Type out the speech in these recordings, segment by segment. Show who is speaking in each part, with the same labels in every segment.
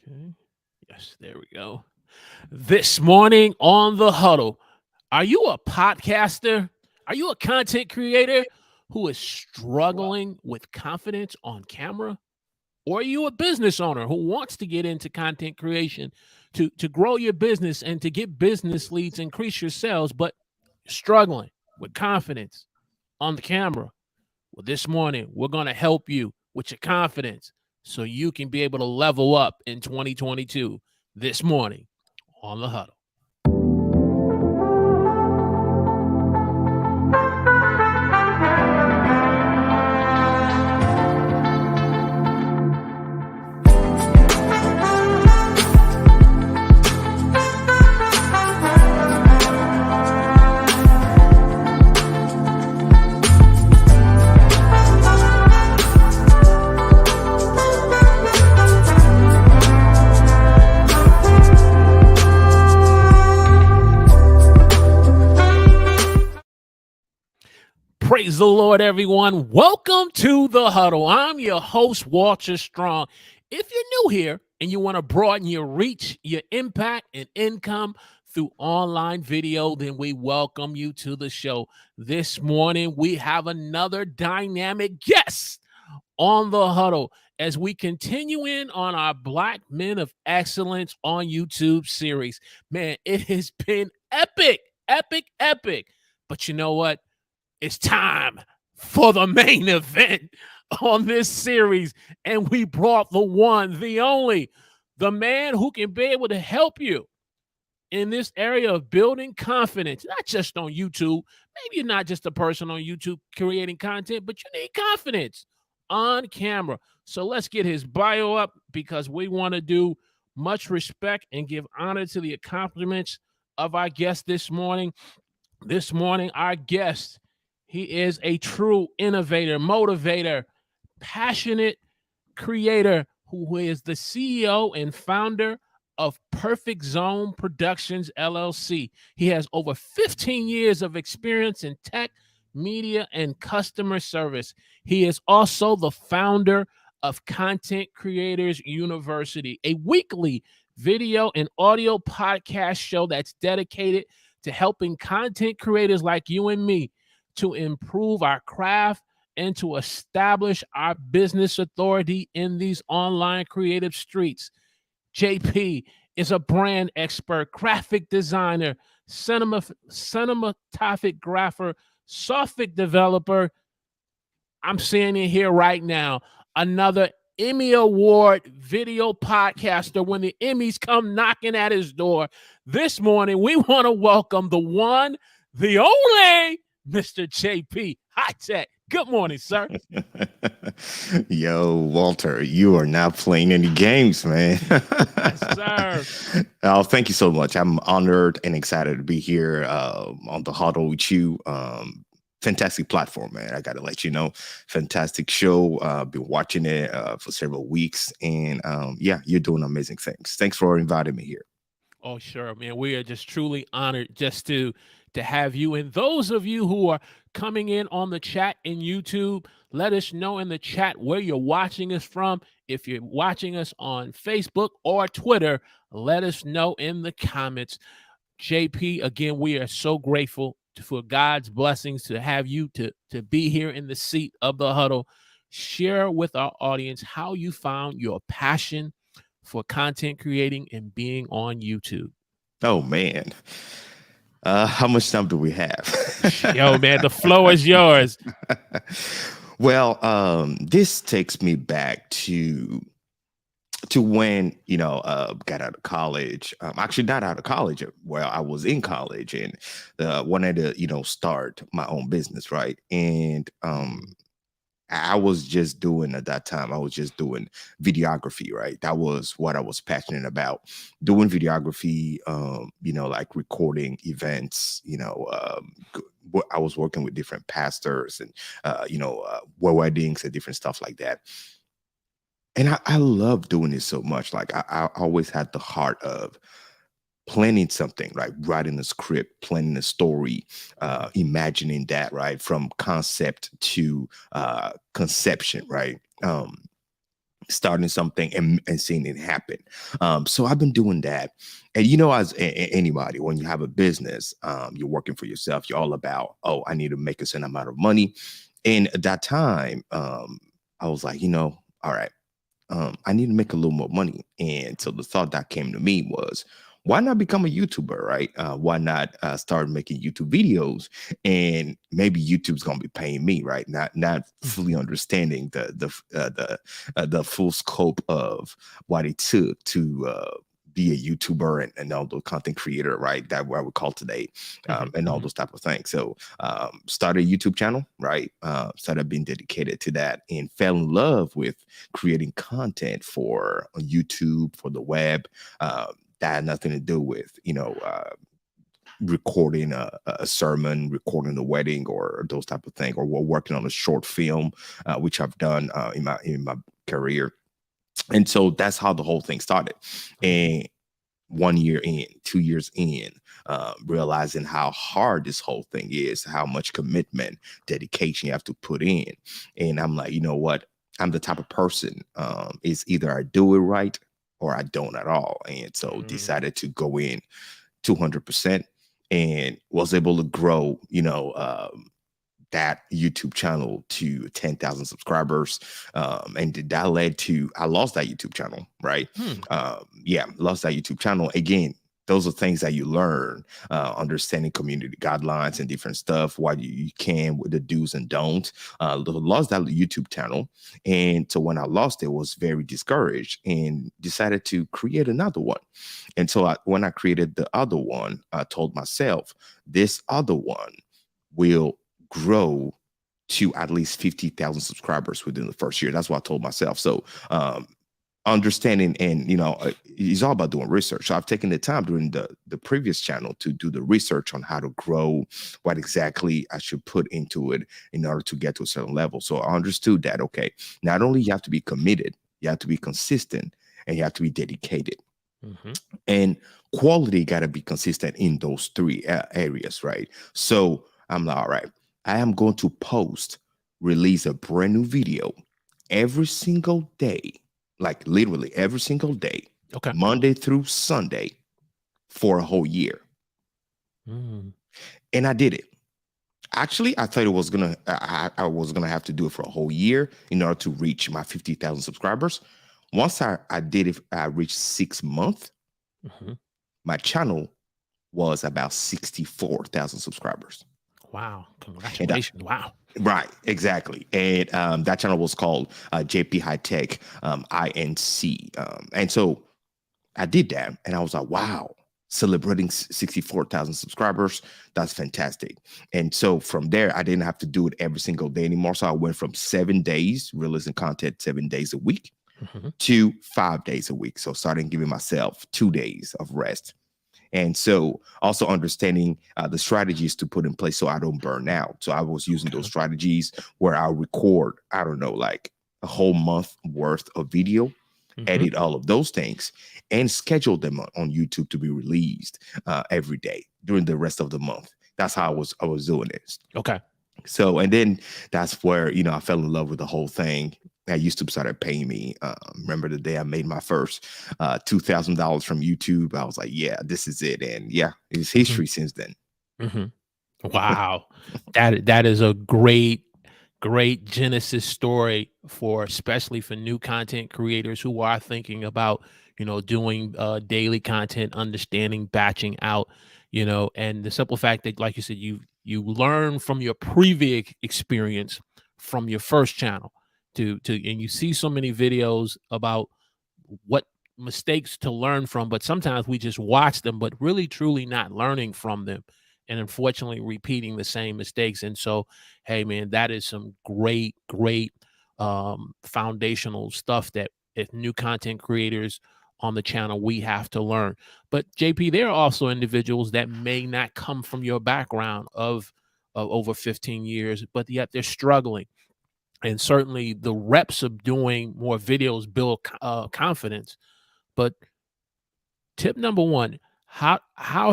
Speaker 1: Okay. Yes, there we go. This morning on the huddle, are you a podcaster? Are you a content creator who is struggling with confidence on camera? Or are you a business owner who wants to get into content creation to grow your business and to get business leads, increase your sales, but struggling with confidence on the camera? Well, this morning, we're going to help you with your confidence so you can be able to level up in 2022 this morning on the huddle. Praise the Lord, everyone. Welcome to the huddle. I'm your host, Walter Strong. If you're new here and you want to broaden your reach, your impact, and income through online video, then we welcome you to the show. This morning, we have another dynamic guest on the huddle as we continue in on our Black Men of Excellence on YouTube series. Man, it has been epic, epic, epic. But you know what? It's time for the main event on this series. And we brought the one, the only, the man who can be able to help you in this area of building confidence, not just on YouTube. Maybe you're not just a person on YouTube creating content, but you need confidence on camera. So let's get his bio up because we want to do much respect and give honor to the accomplishments of our guest this morning. This morning, our guest, he is a true innovator, motivator, passionate creator who is the CEO and founder of Perfect Zone Productions, LLC. He has over 15 years of experience in tech, media, and customer service. He is also the founder of Content Creators University, a weekly video and audio podcast show that's dedicated to helping content creators like you and me to improve our craft and to establish our business authority in these online creative streets. JP is a brand expert, graphic designer, cinematographer, software developer. I'm seeing it here right now. Another Emmy Award video podcaster when the Emmys come knocking at his door. This morning, we want to welcome the one, the only Mr. JP Hightek. Good morning, sir.
Speaker 2: Yo, Walter, you are not playing any games, man.
Speaker 1: Yes, sir.
Speaker 2: Oh, thank you so much. I'm honored and excited to be here on the huddle with you. Fantastic platform, man. I got to let you know. Fantastic show. Been watching it for several weeks. And yeah, you're doing amazing things. Thanks for inviting me here.
Speaker 1: Oh, sure, man. We are just truly honored just to have you. And those of you who are coming in on the chat in YouTube, let us know in the chat where you're watching us from. If you're watching us on Facebook or Twitter, let us know in the comments. JP, again, we are so grateful for God's blessings to have you to be here in the seat of the huddle. Share with our audience how you found your passion for content creating and being on YouTube.
Speaker 2: Oh, man. How much time do we have?
Speaker 1: Yo, man, the floor is yours.
Speaker 2: Well, this takes me back to when got out of college. Actually, not out of college. Well, I was in college and wanted to start my own business, right? And I was just doing at that time. I was just doing videography, right? That was what I was passionate about, doing videography. Like recording events. I was working with different pastors and weddings and different stuff like that. And I love doing it so much. Like I always had the heart of planning something, right? Writing a script, planning a story, imagining that, right? From concept to conception, right? starting something and seeing it happen. So I've been doing that. And as anybody, when you have a business, you're working for yourself, you're all about, oh, I need to make a certain amount of money. And at that time, I was like, all right, I need to make a little more money. And so the thought that came to me was, why not become a YouTuber, right? Why not start making YouTube videos, and maybe YouTube's gonna be paying me, right? Not fully understanding the full scope of what it took to be a YouTuber and all the content creator, right? That what I would call today, and all those type of things. So started a YouTube channel, right? Started being dedicated to that and fell in love with creating content for YouTube, for the web. That had nothing to do with, recording a sermon, recording a wedding, or those type of thing, or we're working on a short film, which I've done in my career. And so that's how the whole thing started. And 1 year in, 2 years in, realizing how hard this whole thing is, how much commitment, dedication you have to put in. And I'm like, you know what? I'm the type of person, is either I do it right or I don't at all. And so decided to go in 200% and was able to grow, that YouTube channel to 10,000 subscribers. And that led to, I lost that YouTube channel, right? Lost that YouTube channel. Again, those are things that you learn, understanding community guidelines and different stuff, what you can with the do's and don'ts. Lost that YouTube channel. And so when I lost it, was very discouraged and decided to create another one. And so when I created the other one, I told myself, this other one will grow to at least 50,000 subscribers within the first year. That's what I told myself. So understanding, and it's all about doing research. So I've taken the time during the previous channel to do the research on how to grow, what exactly I should put into it in order to get to a certain level. So I understood that, okay, not only you have to be committed, you have to be consistent, and you have to be dedicated. And quality got to be consistent in those three areas, right? So I'm like, all right, I am going to release a brand new video every single day, like literally every single day, Monday through Sunday, for a whole year. And I did it. Actually, I thought I was gonna have to do it for a whole year in order to reach my 50,000 subscribers. Once I did it, I reached 6 months. My channel was about 64,000 subscribers.
Speaker 1: Wow. Congratulations. Wow.
Speaker 2: Right, exactly. And that channel was called JP Hightek, INC. And so I did that, and I was like, wow, celebrating 64,000 subscribers. That's fantastic. And so from there, I didn't have to do it every single day anymore. So I went from 7 days, releasing content 7 days a week, to 5 days a week. So starting giving myself 2 days of rest. And so also understanding the strategies to put in place so I don't burn out. So I was using those strategies where I'll record, I don't know, like a whole month worth of video, edit all of those things, and schedule them on YouTube to be released every day during the rest of the month. That's how I was doing this.
Speaker 1: Okay.
Speaker 2: So, and then that's where, I fell in love with the whole thing. YouTube started paying me. Remember the day I made my first $2,000 from YouTube? I was like, yeah, this is it. And yeah, it's history since then.
Speaker 1: Wow. That is a great genesis story, especially for new content creators who are thinking about, doing daily content, understanding batching out, and the simple fact that, like you said, you learn from your previous experience from your first channel and you see so many videos about what mistakes to learn from, but sometimes we just watch them, but really truly not learning from them, and unfortunately repeating the same mistakes. And so, hey man, that is some great foundational stuff that, if new content creators on the channel, we have to learn. But JP, there are also individuals that may not come from your background of over 15 years, but yet they're struggling. And certainly the reps of doing more videos build confidence. But tip number one, how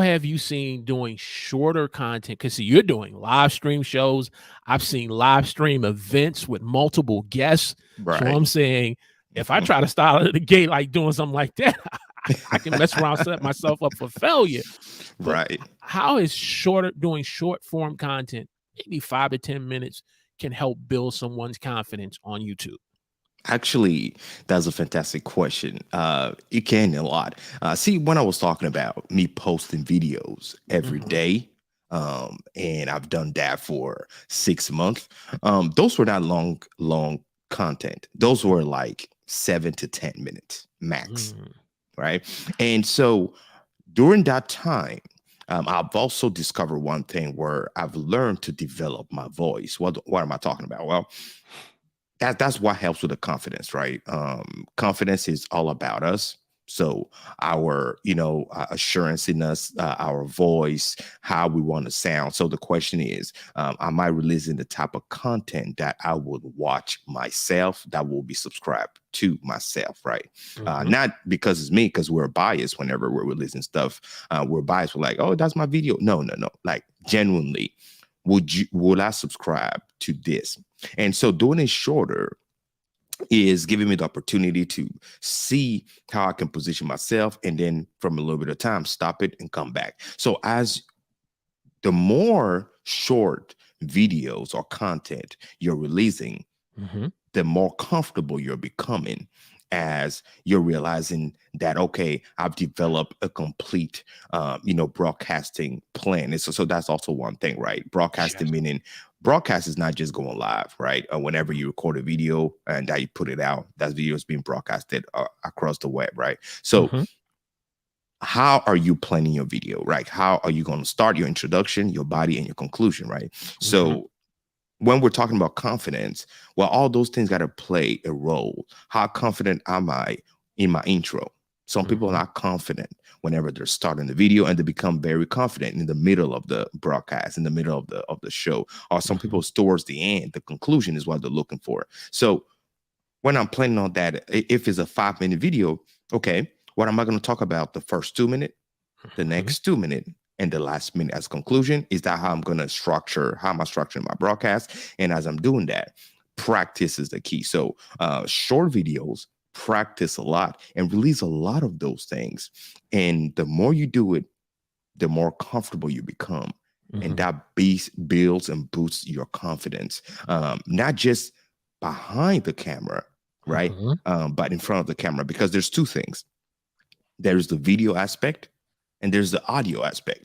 Speaker 1: have you seen doing shorter content? Because you're doing live stream shows. I've seen live stream events with multiple guests.
Speaker 2: Right.
Speaker 1: So I'm saying if I try to start out of the gate like doing something like that, I can mess around, set myself up for failure. But
Speaker 2: Right.
Speaker 1: how is doing short form content, maybe 5 to 10 minutes, can help build someone's confidence on YouTube?
Speaker 2: Actually, that's a fantastic question. It can a lot. See, when I was talking about me posting videos every day, and I've done that for 6 months, those were not long content. Those were like 7 to 10 minutes max, right? And so during that time, I've also discovered one thing where I've learned to develop my voice. What am I talking about? Well, that's what helps with the confidence, right? Confidence is all about us. So our, assurance in us, our voice, how we want to sound. So the question is, am I releasing the type of content that I would watch myself, that will be subscribed to myself, right? Not because it's me, because we're biased whenever we're releasing stuff. We're biased. We're like, oh, that's my video. No. Like genuinely, would I subscribe to this? And so doing it shorter is giving me the opportunity to see how I can position myself, and then from a little bit of time, stop it and come back. So as the more short videos or content you're releasing, the more comfortable you're becoming, as you're realizing that, okay, I've developed a complete, broadcasting plan. And so that's also one thing, right? Broadcasting, meaning broadcast is not just going live, right? Whenever you record a video and that you put it out, that video is being broadcasted across the web, right? So how are you planning your video, right? How are you going to start your introduction, your body, and your conclusion, right? So when we're talking about confidence, well, all those things got to play a role. How confident am I in my intro? Some people are not confident whenever they're starting the video, and they become very confident in the middle of the broadcast, in the middle of the show. Or some people towards the end, the conclusion is what they're looking for. So when I'm planning on that, if it's a 5-minute video, okay, what am I going to talk about? The first 2 minutes, the next 2 minutes, and the last minute as conclusion? Is that how I'm going to structure, how am I structuring my broadcast? And as I'm doing that, practice is the key. So short videos, practice a lot and release a lot of those things. And the more you do it, the more comfortable you become. And that builds and boosts your confidence, not just behind the camera, right? But in front of the camera, because there's two things. There's the video aspect and there's the audio aspect.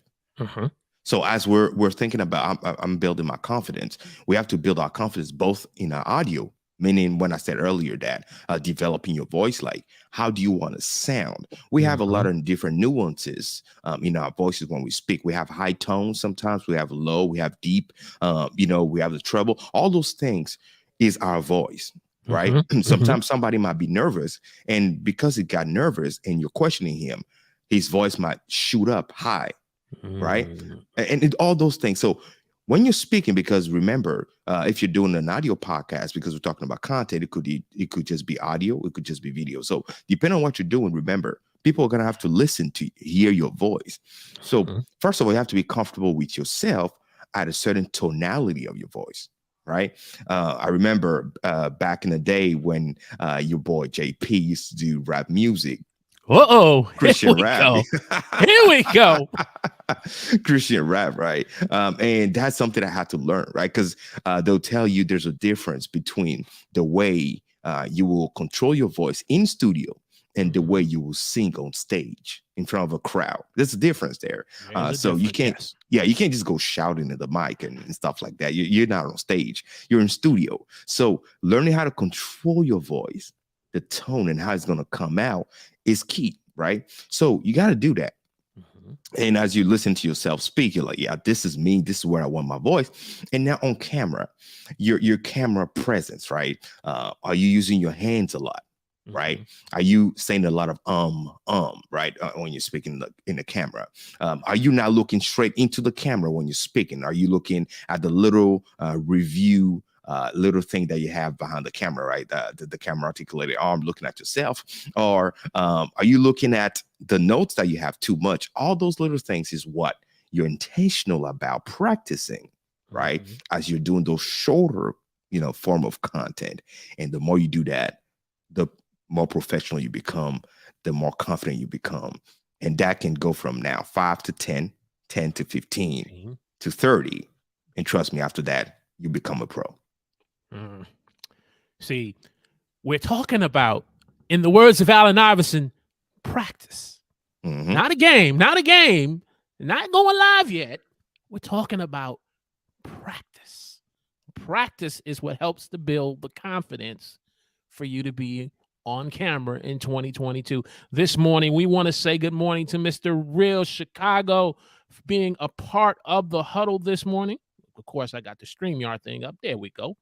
Speaker 2: So as we're thinking about, I'm building my confidence, we have to build our confidence both in our audio, meaning when I said earlier that developing your voice, like how do you want to sound? We have a lot of different nuances in our voices when we speak. We have high tones, sometimes we have low, we have deep, we have the treble. All those things is our voice, right? Sometimes somebody might be nervous, and because he got nervous and you're questioning him, his voice might shoot up high, right? And all those things. So when you're speaking, because remember, if you're doing an audio podcast, because we're talking about content, it could just be audio, it could just be video. So depending on what you're doing, remember, people are going to have to listen to hear your voice. So first of all, you have to be comfortable with yourself at a certain tonality of your voice, right? I remember back in the day when your boy JP used to do rap music. Christian rap.
Speaker 1: Here we go.
Speaker 2: Christian rap, right? And that's something I had to learn, right? Because they'll tell you there's a difference between the way you will control your voice in studio and the way you will sing on stage in front of a crowd. There's a difference there. So you can't, you can't just go shouting at the mic and stuff like that. You're not on stage. You're in studio. So learning how to control your voice, the tone, and how it's going to come out is key, right? So you got to do that. And as you listen to yourself speak, you're like, yeah, this is me. This is where I want my voice. And now on camera, your camera presence, right? Are you using your hands a lot, right? Are you saying a lot of right? When you're speaking in the camera? Are you not looking straight into the camera when you're speaking? Are you looking at the little review little thing that you have behind the camera, right? The camera articulated arm, looking at yourself, or are you looking at the notes that you have too much? All those little things is what you're intentional about practicing, right? As you're doing those shorter, form of content. And the more you do that, the more professional you become, the more confident you become. And that can go from now 5 to 10, 10 to 15 to 30. And trust me, after that, you become a pro.
Speaker 1: See, we're talking about, in the words of Allen Iverson, practice. Not a game, not going live yet. We're talking about practice. Practice is what helps to build the confidence for you to be on camera in 2022. This morning, we want to say good morning to Mr. Real Chicago for being a part of the huddle this morning. Of course, I got the StreamYard thing up. There we go.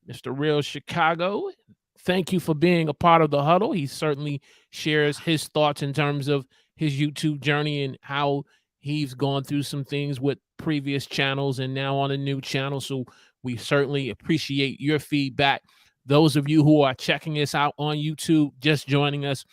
Speaker 1: Mr. Real Chicago, thank you for being a part of the huddle. He certainly shares his thoughts in terms of his YouTube journey and how he's gone through some things with previous channels and now on a new channel. So we certainly appreciate your feedback. Those of you who are checking us out on YouTube, just joining us,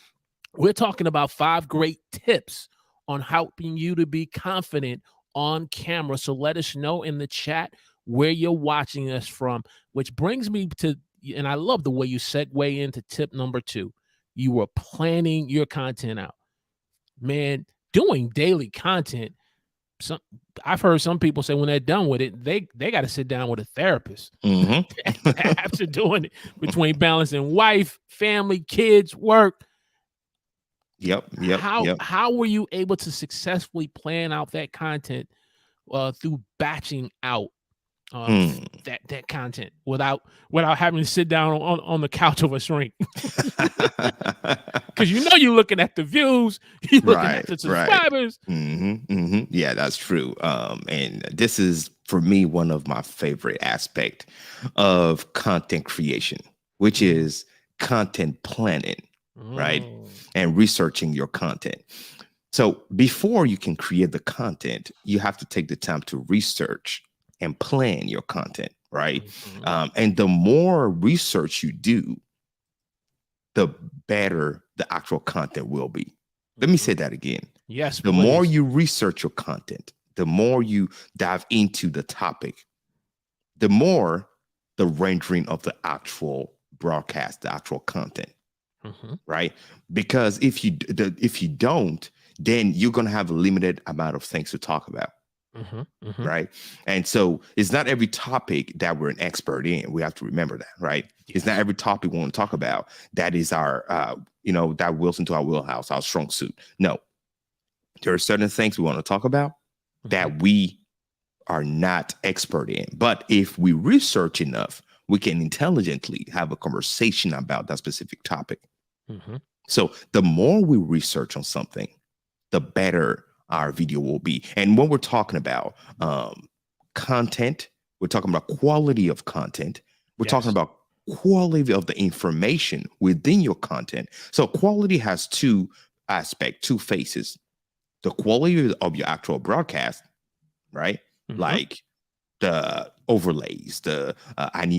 Speaker 1: we're talking about 5 great tips on helping you to be confident on camera. So let us know in the chat where you're watching us from, which brings me to, and I love the way you segue into tip number 2. You were planning your content out. Man, doing daily content, I've heard some people say when they're done with it, they got to sit down with a therapist after doing it, between balancing wife, family, kids, work.
Speaker 2: Yep.
Speaker 1: How were you able to successfully plan out that content through batching out that content without having to sit down on the couch of a shrink? Because you're looking at the views, you're looking at the subscribers.
Speaker 2: Yeah, that's true. And this is, for me, one of my favorite aspects of content creation, which is content planning, right? And researching your content. So before you can create the content, you have to take the time to research and plan your content, right? And the more research you do, the better the actual content will be. Let me say that again.
Speaker 1: Yes,
Speaker 2: the more you research your content, the more you dive into the topic, the more the rendering of the actual broadcast, the actual content, right? Because if you don't, then you're going to have a limited amount of things to talk about. Right. And so it's not every topic that we're an expert in. We have to remember that, right? Yes. It's not every topic we want to talk about that is our, that wills into our wheelhouse, our strong suit. No, there are certain things we want to talk about that we are not expert in. But if we research enough, we can intelligently have a conversation about that specific topic. So the more we research on something, the better our video will be. And when we're talking about content, we're talking about quality of content. We're talking about quality of the information within your content. So quality has 2 aspects, 2 faces. The quality of your actual broadcast, right? Like the overlays, the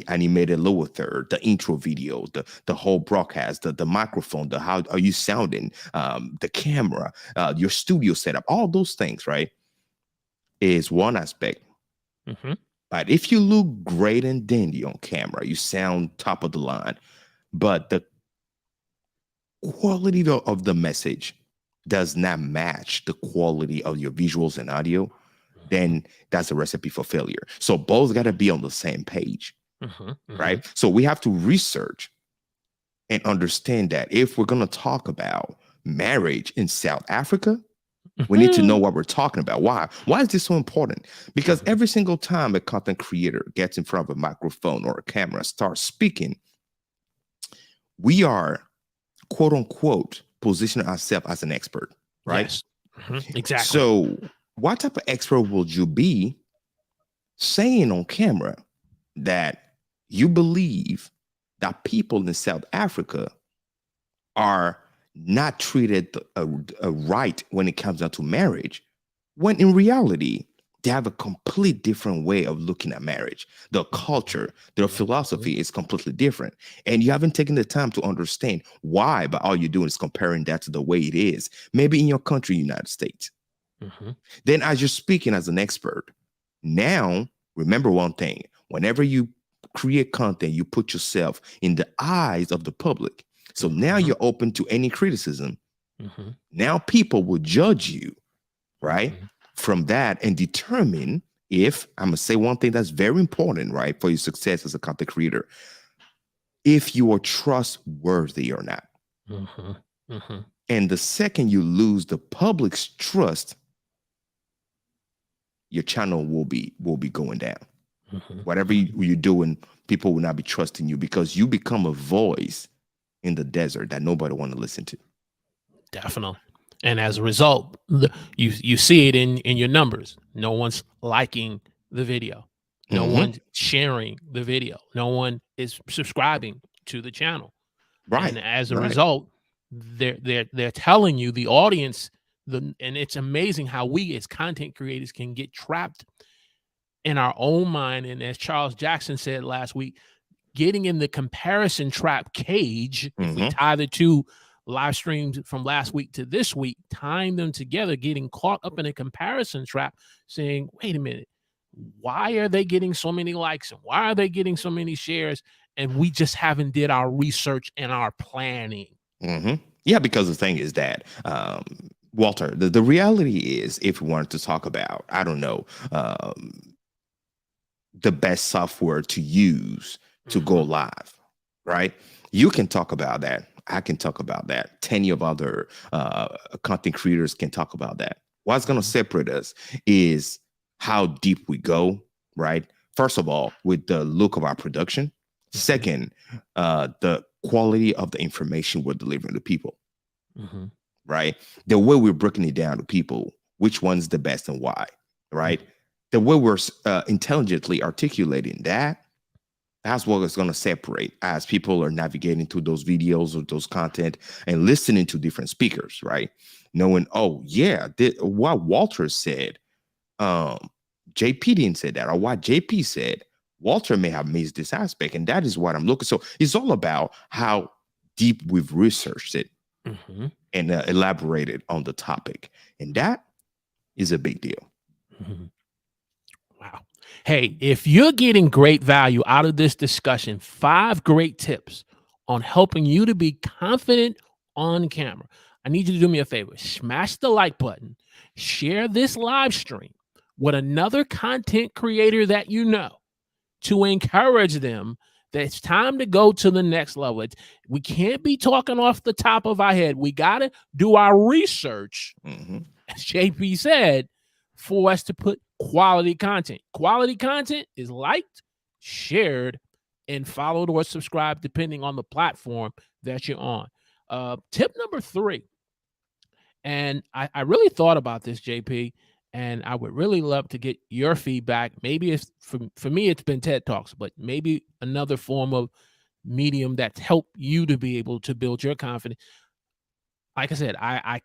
Speaker 2: animated lower third, the intro video, the whole broadcast, the microphone, the how are you sounding, the camera, your studio setup, all those things, right, is one aspect. But if you look great and dandy on camera, you sound top of the line, but the quality of the message does not match the quality of your visuals and audio, then that's a recipe for failure. So both got to be on the same page, right? So we have to research and understand that if we're going to talk about marriage in South Africa, we need to know what we're talking about. Why? Why is this so important? Because every single time a content creator gets in front of a microphone or a camera, starts speaking, we are, quote unquote, positioning ourselves as an expert, right?
Speaker 1: Yes. Exactly.
Speaker 2: So what type of expert would you be saying on camera that you believe that people in South Africa are not treated right when it comes down to marriage, when in reality, they have a complete different way of looking at marriage. The culture, their philosophy is completely different. And you haven't taken the time to understand why, but all you're doing is comparing that to the way it is, maybe in your country, United States. Then as you're speaking as an expert, now remember one thing: whenever you create content, you put yourself in the eyes of the public. So now
Speaker 1: Mhm.
Speaker 2: you're open to any criticism.
Speaker 1: Mhm.
Speaker 2: Now people will judge you, right?
Speaker 1: Mhm.
Speaker 2: From that and determine if, I'm gonna say one thing that's very important, right, for your success as a content creator, if you are trustworthy or not.
Speaker 1: Mhm. Mhm.
Speaker 2: And the second you lose the public's trust, your channel will be going down.
Speaker 1: Mhm.
Speaker 2: Whatever
Speaker 1: Mhm.
Speaker 2: you're doing, people will not be trusting you because you become a voice in the desert that nobody want to listen to.
Speaker 1: Definitely. And as a result, you see it in your numbers. No one's liking the video. No
Speaker 2: Hmm.
Speaker 1: one's sharing the video. No one is subscribing to the channel.
Speaker 2: Right,
Speaker 1: And as a
Speaker 2: right.
Speaker 1: result, they're telling you, the audience, and it's amazing how we as content creators can get trapped in our own mind. And as Charles Jackson said last week, getting in the comparison trap cage. If we
Speaker 2: Hmm.
Speaker 1: tie the two live streams from last week to this week, tying them together, getting caught up in a comparison trap, saying, wait a minute, why are they getting so many likes and why are they getting so many shares? And we just haven't did our research and our planning.
Speaker 2: Hmm. Yeah, because the thing is that, Walter, the reality is, if we wanted to talk about, I don't know, the best software to use to go
Speaker 1: Mhm.
Speaker 2: live, right? You can talk about that. I can talk about that. 10 of other content creators can talk about that. What's going to
Speaker 1: Mhm.
Speaker 2: separate us is how deep we go, right? First of all, with the look of our production.
Speaker 1: Mhm.
Speaker 2: Second, the quality of the information we're delivering to people,
Speaker 1: Mhm.
Speaker 2: right? The way we're breaking it down to people, which one's the best and why, right?
Speaker 1: Mhm.
Speaker 2: The way we're intelligently articulating that, that's what is going to separate as people are navigating through those videos or those content and listening to different speakers, right? Knowing, oh yeah, what Walter said, um, JP didn't say that, or what JP said, Walter may have missed this aspect, and that is what I'm looking. So it's all about how deep we've researched it
Speaker 1: Mhm.
Speaker 2: and elaborated on the topic, and that is a big deal.
Speaker 1: Mhm. Wow. Hey, if you're getting great value out of this discussion, 5 great tips on helping you to be confident on camera. I need you to do me a favor. Smash the like button. Share this live stream with another content creator that you know to encourage them that it's time to go to the next level. We can't be talking off the top of our head. We got to do our research,
Speaker 2: Mm-hmm.
Speaker 1: as JP said, for us to put quality content. Quality content is liked, shared, and followed or subscribed depending on the platform that you're on. Tip number 3, and I really thought about this, JP, and I would really love to get your feedback. Maybe it's for me, it's been TED Talks, but maybe another form of medium that's helped you to be able to build your confidence. Like I said, I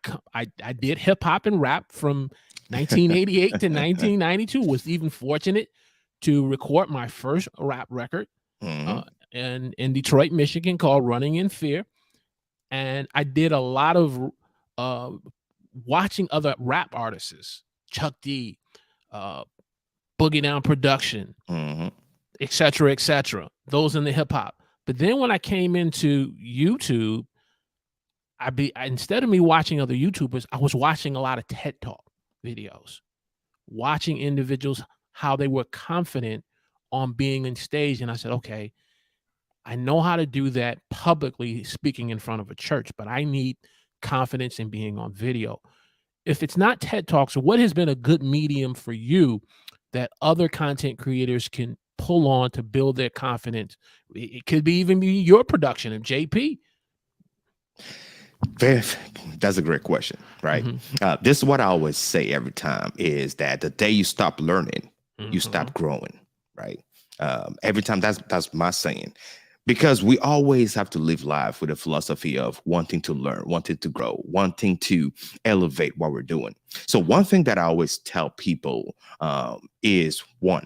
Speaker 1: did hip hop and rap from 1988 to 1992. Was even fortunate to record my first rap record
Speaker 2: Mm-hmm.
Speaker 1: uh, in Detroit, Michigan, called "Running in Fear," and I did a lot of uh, watching other rap artists, Chuck D, uh, Boogie Down Production,
Speaker 2: Mm-hmm.
Speaker 1: etc., etc. Those in the hip hop. But then when I came into YouTube, instead of me watching other YouTubers, I was watching a lot of TED Talk videos, watching individuals how they were confident on being on stage, and I said, okay, I know how to do that publicly speaking in front of a church, but I need confidence in being on video. If it's not TED Talks, what has been a good medium for you that other content creators can pull on to build their confidence? It could be even be your production of JP.
Speaker 2: Very, that's a great question, right?
Speaker 1: Mm-hmm.
Speaker 2: This is what I always say every time is that the day you stop learning, you
Speaker 1: Mm-hmm.
Speaker 2: stop growing, right? Every time, that's my saying, because we always have to live life with a philosophy of wanting to learn, wanting to grow, wanting to elevate what we're doing. So one thing that I always tell people is one,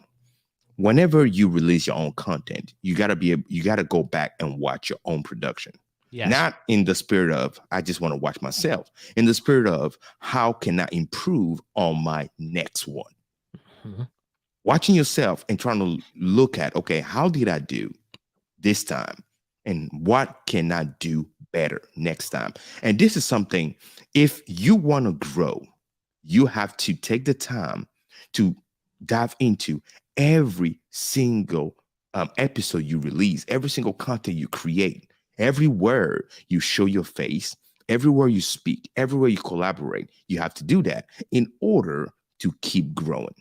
Speaker 2: whenever you release your own content, you gotta go back and watch your own production.
Speaker 1: Yes.
Speaker 2: Not in the spirit of I just want to watch myself, in the spirit of how can I improve on my next one?
Speaker 1: Mm-hmm.
Speaker 2: Watching yourself and trying to look at, okay, how did I do this time? And what can I do better next time. And this is something, if you want to grow, you have to take the time to dive into every single episode you release, every single content you create, everywhere you show your face, everywhere you speak, everywhere you collaborate. You have to do that in order to keep growing.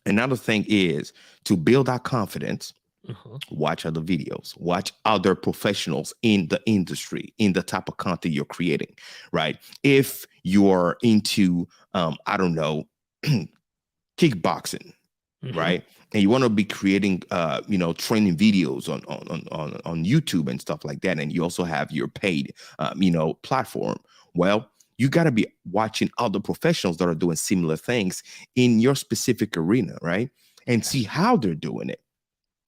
Speaker 2: Another thing is to build that confidence. Watch other videos, watch other professionals in the industry, in the type of content you're creating, right? If you're into, I don't know, kickboxing, right? And you want to be creating, training videos on YouTube and stuff like that. And you also have your paid, platform. Well, you got to be watching other professionals that are doing similar things in your specific arena, right? And see how they're doing it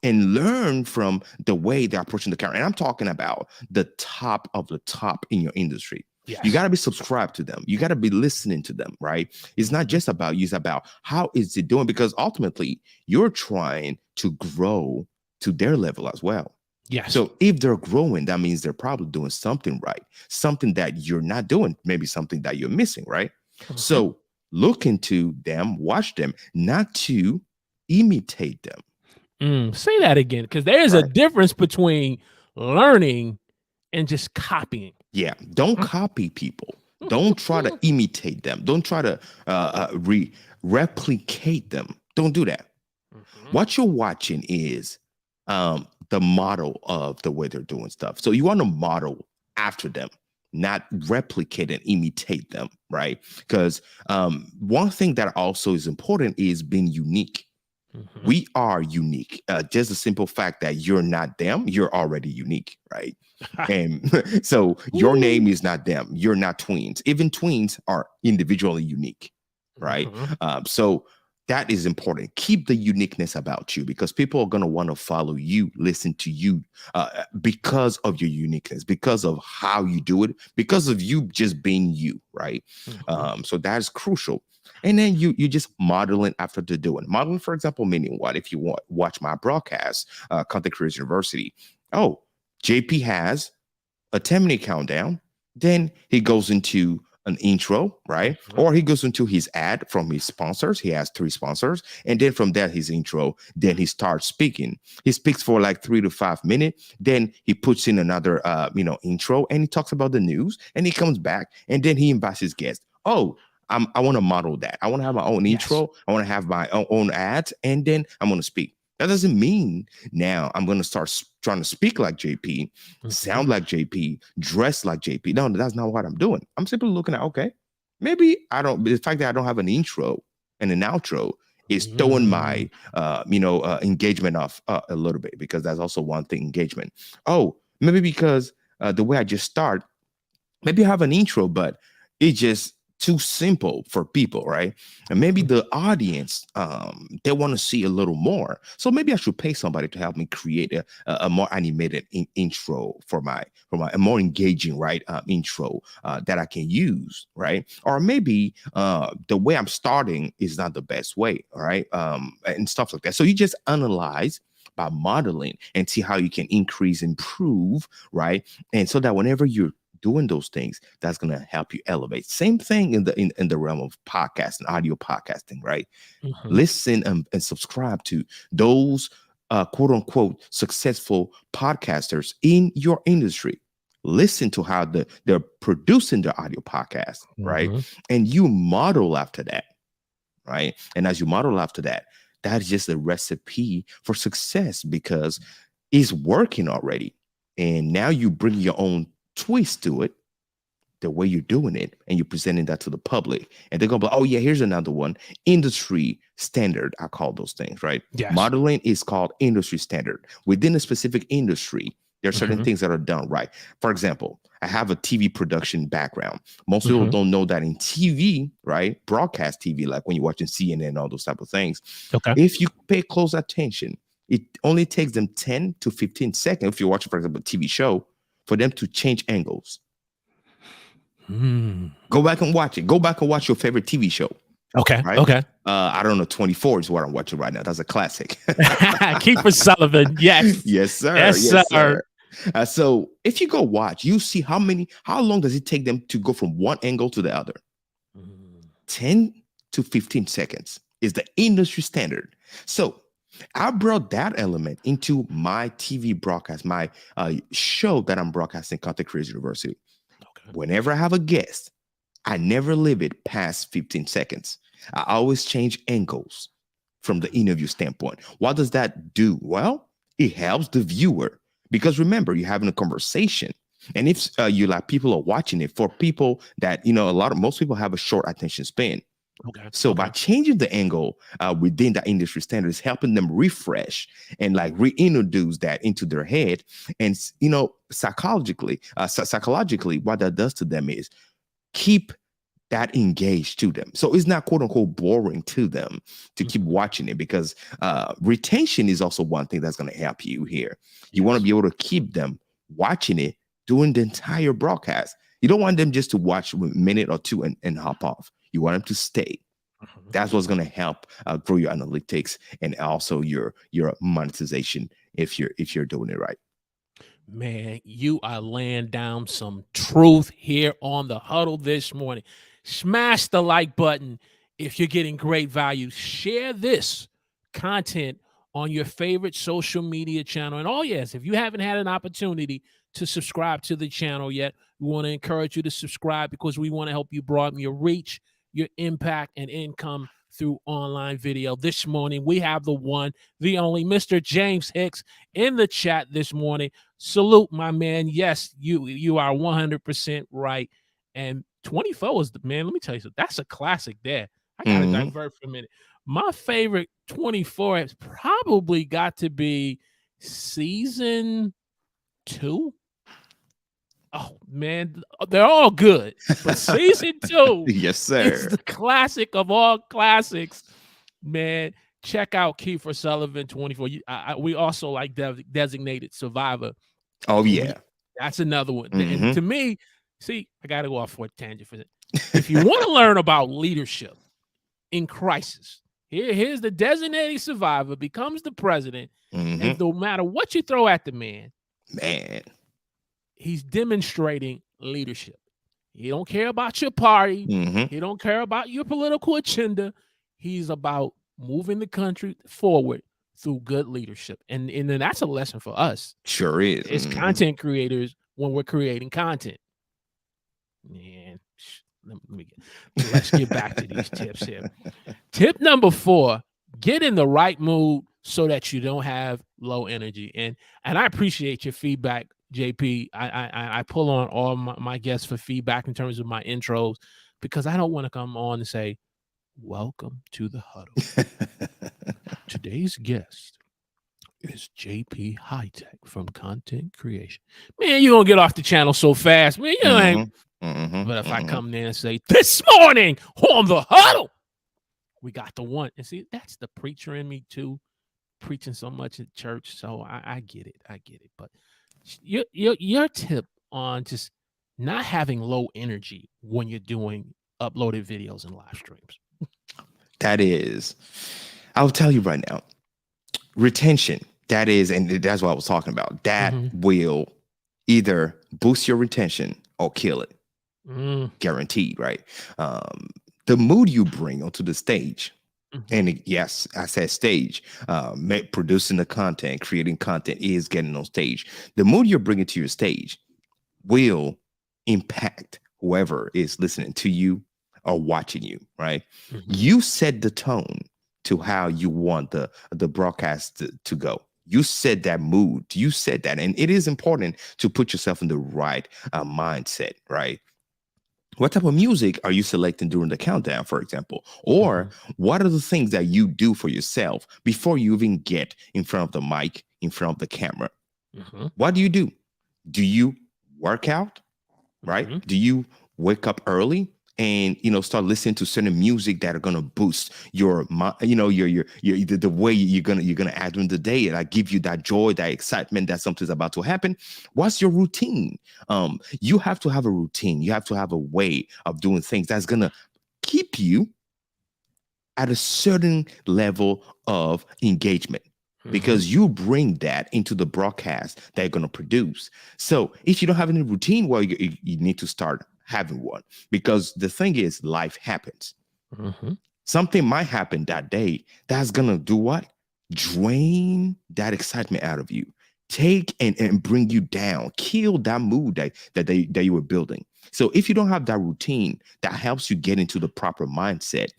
Speaker 2: and learn from the way they're approaching the camera. And I'm talking about the top of the top in your industry. Yes. You got to be subscribed to them. You got to be listening to them, right? It's not just about you, it's about how is it doing? Because ultimately, you're trying to grow to their level as well.
Speaker 1: Yes.
Speaker 2: So if they're growing, that means they're probably doing something right, something that you're not doing, maybe something that you're missing, right? So look into them, watch them, not to imitate them.
Speaker 1: Say that again, because there's a difference between learning and just copying.
Speaker 2: Yeah, don't copy people. Don't try to imitate them. Don't try to replicate them. Don't do that. What you're watching is the model of the way they're doing stuff. So you want to model after them, not replicate and imitate them, right? Because one thing that also is important is being unique. We are unique. Just the simple fact that you're not them, you're already unique, right? And so your name is not them. You're not twins. Even twins are individually unique, right? So that is important. Keep the uniqueness about you, because people are going to want to follow you, listen to you because of your uniqueness, because of how you do it, because of you just being you, right? So that is crucial. And then you just modeling after they're doing. Modeling, for example, meaning what? If you watch my broadcast, Content Creators University, JP has a 10-minute countdown. Then he goes into an intro, right? Or he goes into his ad from his sponsors. He has 3 sponsors. And then from that, his intro, then he starts speaking. He speaks for like 3 to 5 minutes. Then he puts in another, intro, and he talks about the news, and he comes back, and then he invites his guest. I want to model that. I want to have my own intro. I want to have my own ads, and then I'm going to speak. That doesn't mean now I'm going to start trying to speak like JP, sound like JP, dress like JP. No, that's not what I'm doing. I'm simply looking at, okay, maybe the fact that I don't have an intro and an outro is throwing my, engagement off a little bit, because that's also one thing, engagement. Maybe because the way I just start, maybe I have an intro, but it just too simple for people, right? And maybe the audience, they want to see a little more. So maybe I should pay somebody to help me create a more animated intro for a more engaging, right, intro that I can use, right? Or maybe the way I'm starting is not the best way, all right? And stuff like that. So you just analyze by modeling and see how you can increase, improve, right? And so that whenever you're doing those things, that's going to help you elevate. Same thing in the realm of podcasting, audio podcasting, right? Listen and subscribe to those quote unquote successful podcasters in your industry. Listen to how they're producing their audio podcast, right? And you model after that, right? And as you model after that, that's just a recipe for success, because it's working already. And now you bring your own twist to it, the way you're doing it, and you're presenting that to the public, and they're gonna be like, oh yeah, here's another one. Industry standard, I call those things, right? Yes. Modeling is called industry standard. Within a specific industry, there are certain things that are done right. For example, I have a TV production background. Most people don't know that in TV, right? Broadcast TV, like when you're watching CNN, all those type of things. Okay. If you pay close attention, it only takes them 10 to 15 seconds, if you're watching, for example, a TV show, for them to change angles. Go back and watch it. Go back and watch your favorite TV show.
Speaker 1: Okay.
Speaker 2: Right?
Speaker 1: Okay.
Speaker 2: I don't know. 24 is what I'm watching right now. That's a classic.
Speaker 1: Kiefer Sutherland. Yes.
Speaker 2: Yes, sir.
Speaker 1: Yes, sir.
Speaker 2: So if you go watch, you see how long does it take them to go from one angle to the other?
Speaker 1: Mm.
Speaker 2: 10 to 15 seconds is the industry standard. So I brought that element into my TV broadcast, my show that I'm broadcasting, Content Creators University.
Speaker 1: Okay.
Speaker 2: Whenever I have a guest, I never leave it past 15 seconds. I always change angles from the interview standpoint. What does that do? Well, it helps the viewer because remember, you're having a conversation. And if you like people are watching it, for people that, most people have a short attention span.
Speaker 1: Okay.
Speaker 2: So by
Speaker 1: Okay.
Speaker 2: changing the angle within the industry standards, helping them refresh and like reintroduce that into their head, and psychologically, what that does to them is keep that engaged to them. So it's not quote unquote boring to them to keep watching it because retention is also one thing that's going to help you here. You want to
Speaker 1: Yes.
Speaker 2: be able to keep them watching it during the entire broadcast. You don't want them just to watch a minute or two and hop off. You want them to stay. That's what's going to help grow your analytics and also your monetization if you're doing it right.
Speaker 1: Man, you are laying down some truth here on the huddle this morning. Smash the like button if you're getting great value. Share this content on your favorite social media channel. And oh, yes, if you haven't had an opportunity to subscribe to the channel yet, we want to encourage you to subscribe because we want to help you broaden your reach, your impact, and income through online video. This morning, we have the one, the only Mr. James Hicks in the chat this morning. Salute, my man. Yes, you are 100% right. And 24 is the man. Let me tell you something. That's a classic there. I gotta divert for a minute. My favorite 24 has probably got to be season 2. Oh man, they're all good, but season 2
Speaker 2: Yes,
Speaker 1: is
Speaker 2: sir.
Speaker 1: the classic of all classics. Man, check out Kiefer Sullivan 24. We also like Designated Survivor.
Speaker 2: Oh yeah.
Speaker 1: That's another one. And to me, see, I got to go off for a tangent for that. If you want to learn about leadership in crisis, here's the Designated Survivor becomes the president, and no matter what you throw at the man, he's demonstrating leadership. He don't care about your party. He don't care about your political agenda. He's about moving the country forward through good leadership. And then that's a lesson for us.
Speaker 2: Sure is.
Speaker 1: As content creators when we're creating content. Man, let's get back to these tips here. Tip number 4, get in the right mood so that you don't have low energy. And I appreciate your feedback, JP. I pull on all my guests for feedback in terms of my intros because I don't want to come on and say, welcome to the huddle. Today's guest is JP Hightek from Content Creation. Man, you don't get off the channel so fast. Man, you ain't. But if I come there and say, this morning on the huddle, we got the one. And see, that's the preacher in me too, preaching so much at church. So I get it. I get it. But your tip on just not having low energy when you're doing uploaded videos and live streams.
Speaker 2: That is, I'll tell you right now, retention, that is, and that's what I was talking about. That will either boost your retention or kill it. Guaranteed, right? The mood you bring onto the stage, and yes, I said stage, producing the content, creating content is getting on stage. The mood you're bringing to your stage will impact whoever is listening to you or watching you, right? You set the tone to how you want the broadcast to go. You set that mood. You set that. And it is important to put yourself in the right mindset, right? What type of music are you selecting during the countdown, for example? Or what are the things that you do for yourself before you even get in front of the mic, in front of the camera? What do? Do you work out, right? Do you wake up early and start listening to certain music that are gonna boost your the way you're gonna act during the day and like give you that joy, that excitement that something's about to happen? What's your routine? You have to have a routine. You have to have a way of doing things that's gonna keep you at a certain level of engagement. because you bring that into the broadcast that you're going to produce. So if you don't have any routine, well, you need to start having one, because the thing is, life happens. Something might happen that day that's going to do what? Drain that excitement out of you. Take and bring you down, kill that mood that you were building. So if you don't have that routine that helps you get into the proper mindset,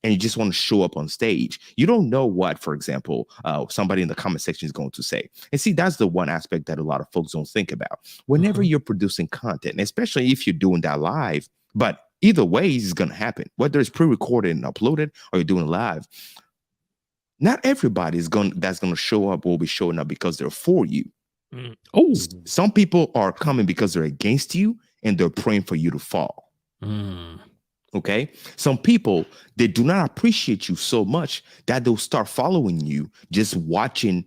Speaker 2: and you just want to show up on stage, you don't know what, for example, somebody in the comment section is going to say. And see, that's the one aspect that a lot of folks don't think about. Whenever you're producing content, and especially if you're doing that live, but either way, it's going to happen, whether it's pre-recorded and uploaded or you're doing live. Not everybody that's going to show up will be showing up because they're for you.
Speaker 1: Oh,
Speaker 2: some people are coming because they're against you and they're praying for you to fall. Okay. Some people, they do not appreciate you so much that they'll start following you, just watching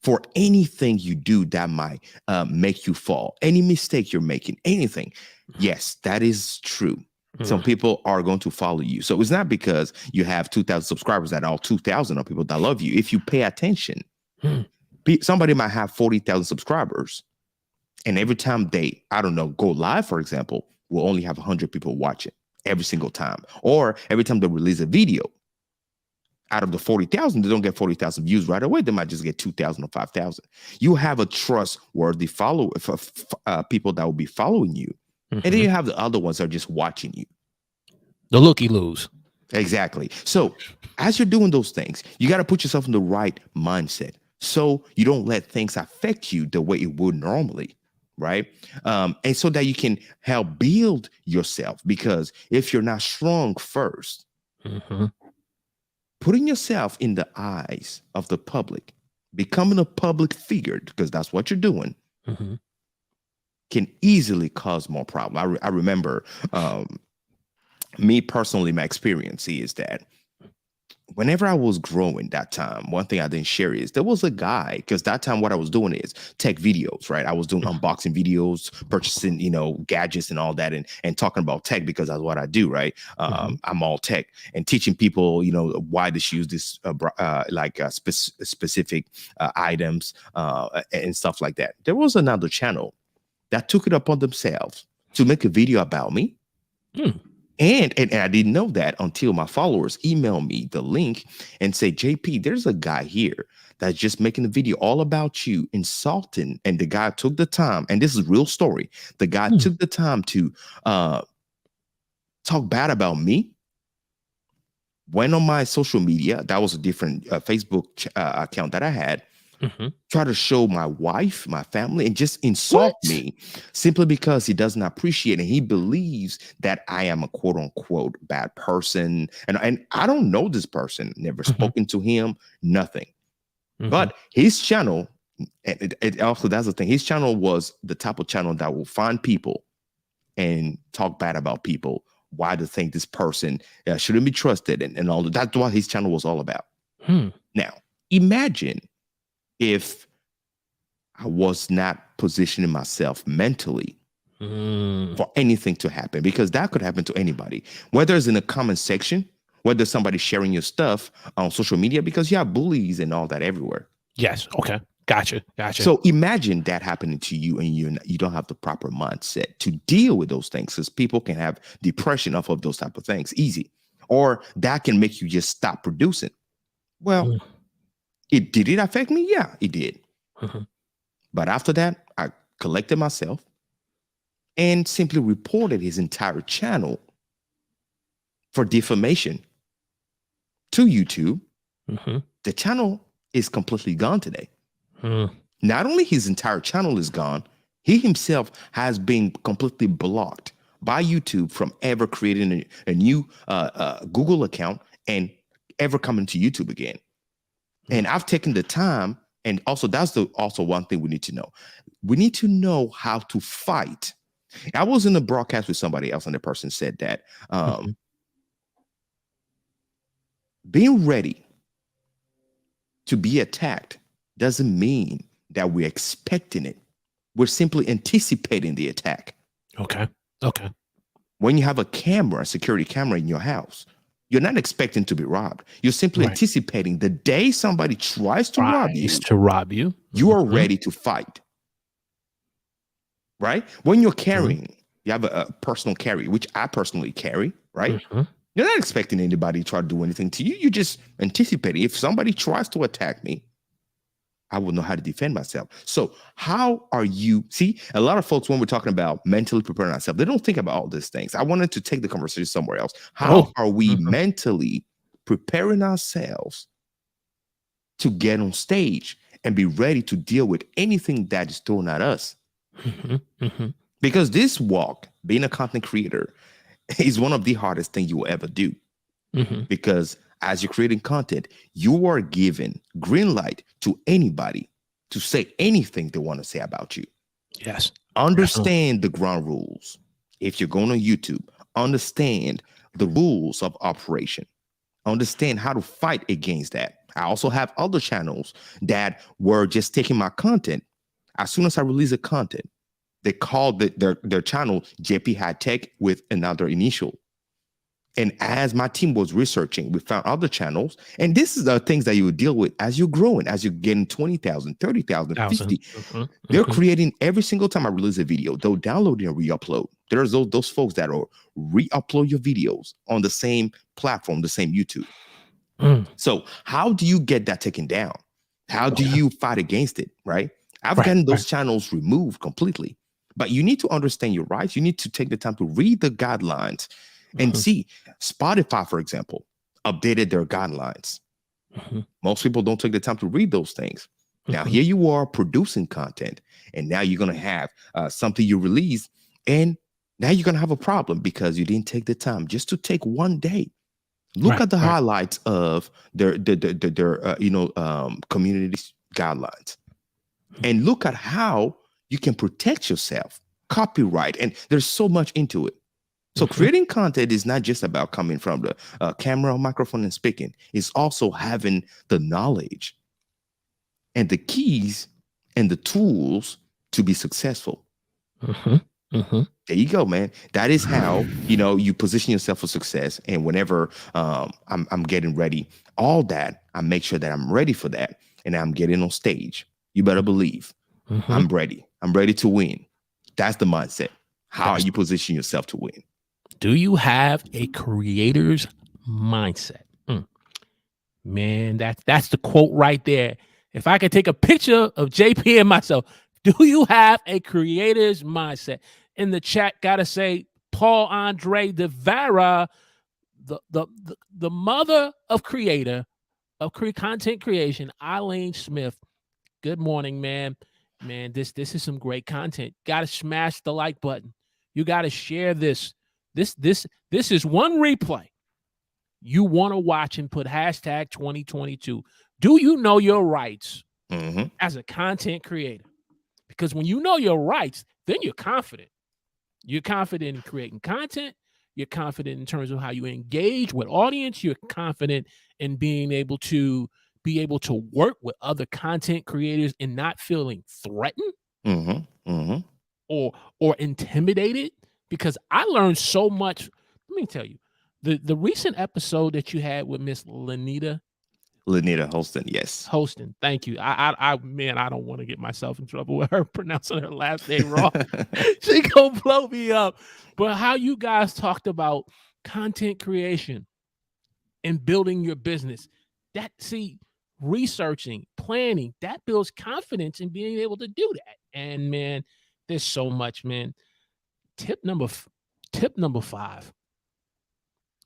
Speaker 2: for anything you do that might make you fall, any mistake you're making, anything. Yes, that is true. Some people are going to follow you. So it's not because you have 2,000 subscribers that all 2,000 are people that love you. If you pay attention, somebody might have 40,000 subscribers. And every time they, I don't know, go live, for example, will only have 100 people watching every single time. Or every time they release a video, out of the 40,000, they don't get 40,000 views right away. They might just get 2,000 or 5,000. You have a trustworthy follower, people that will be following you. And then you have the other ones that are just watching you.
Speaker 1: The looky-loos.
Speaker 2: Exactly. So as you're doing those things, you got to put yourself in the right mindset so you don't let things affect you the way it would normally. Right. And so that you can help build yourself, because if you're not strong first, putting yourself in the eyes of the public, becoming a public figure, because that's what you're doing, can easily cause more problems. I remember me personally, my experience is that whenever I was growing that time, one thing I didn't share is there was a guy, because that time what I was doing is tech videos, right? I was doing unboxing videos, purchasing, gadgets and all that, and talking about tech, because that's what I do, right? I'm all tech, and teaching people, why to use this specific items and stuff like that. There was another channel that took it upon themselves to make a video about me. And I didn't know that until my followers emailed me the link and say, JP, there's a guy here that's just making a video all about you, insulting. And the guy took the time, and this is a real story. The guy took the time to talk bad about me, went on my social media. That was a different Facebook account that I had. Try to show my wife, my family, and just insult me simply because he doesn't appreciate it. And he believes that I am a quote unquote bad person. And I don't know this person, never spoken to him, nothing. But his channel, it also, that's the thing, his channel was the type of channel that will find people and talk bad about people. Why to think this person shouldn't be trusted and all that. That's what his channel was all about. Now, imagine if I was not positioning myself mentally for anything to happen, because that could happen to anybody, whether it's in the comment section, whether somebody's sharing your stuff on social media, because you have bullies and all that everywhere.
Speaker 1: Yes. Okay. Gotcha.
Speaker 2: So imagine that happening to you, and you don't have the proper mindset to deal with those things, because people can have depression off of those type of things easy, or that can make you just stop producing. Well, did it affect me? Yeah, it did. But after that, I collected myself and simply reported his entire channel for defamation to YouTube. The channel is completely gone today. Not only his entire channel is gone, he himself has been completely blocked by YouTube from ever creating a new Google account and ever coming to YouTube again. And I've taken the time, and also that's also one thing we need to know. We need to know how to fight. I was in a broadcast with somebody else, and the person said that being ready to be attacked doesn't mean that we're expecting it. We're simply anticipating the attack.
Speaker 1: Okay.
Speaker 2: When you have a camera, a security camera in your house, You're not expecting to be robbed. You're simply anticipating the day somebody tries to rob you, you are ready to fight. Right? When you're carrying, you have a personal carry, which I personally carry, right? You're not expecting anybody to try to do anything to you. You just anticipate. If somebody tries to attack me, I will know how to defend myself. So how are you? See, a lot of folks, when we're talking about mentally preparing ourselves, they don't think about all these things. I wanted to take the conversation somewhere else. How are we mentally preparing ourselves to get on stage and be ready to deal with anything that is thrown at us? Because this walk, being a content creator, is one of the hardest things you will ever do. Because as you're creating content, you are given green light to anybody to say anything they want to say about you.
Speaker 1: Yes.
Speaker 2: Understand the ground rules. If you're going on YouTube, understand the rules of operation. Understand how to fight against that. I also have other channels that were just taking my content. As soon as I release a content, they called their channel JP Hightek with another initial. And as my team was researching, we found other channels. And this is the things that you would deal with as you're growing, as you're getting 20,000, 30,000, 50. They're creating every single time I release a video, they'll download and re-upload. There's those folks that will re-upload your videos on the same platform, the same YouTube. So how do you get that taken down? How do you fight against it, right? I've gotten those channels removed completely. But you need to understand your rights. You need to take the time to read the guidelines and see. Spotify, for example, updated their guidelines. Most people don't take the time to read those things. Now, here you are producing content, and now you're going to have something you release, and now you're going to have a problem because you didn't take the time just to take one day. Look at the highlights of their community guidelines, and look at how you can protect yourself, copyright, and there's so much into it. So creating content is not just about coming from the camera or microphone and speaking. It's also having the knowledge and the keys and the tools to be successful. There you go, man. That is how, you position yourself for success. And whenever I'm getting ready, all that, I make sure that I'm ready for that. And I'm getting on stage. You better believe I'm ready. I'm ready to win. That's the mindset. How you position yourself to win.
Speaker 1: Do you have a creator's mindset? Man, that's the quote right there. If I could take a picture of JP and myself, do you have a creator's mindset? In the chat, gotta say, Paul Andre de Vera, the mother of content creation, Eileen Smith. Good morning, man. Man, this is some great content. Gotta smash the like button. You gotta share this. This is one replay you want to watch and put hashtag 2022. Do you know your rights as a content creator? Because when you know your rights, then you're confident. You're confident in creating content. You're confident in terms of how you engage with audience. You're confident in being able to work with other content creators and not feeling threatened or intimidated. Because I learned so much. Let me tell you, the recent episode that you had with Miss Lenita
Speaker 2: Holston, yes.
Speaker 1: Holston, thank you. I don't want to get myself in trouble with her pronouncing her last name wrong. She gonna blow me up. But how you guys talked about content creation and building your business, researching, planning, that builds confidence in being able to do that. And man, there's so much, man. Tip number 5,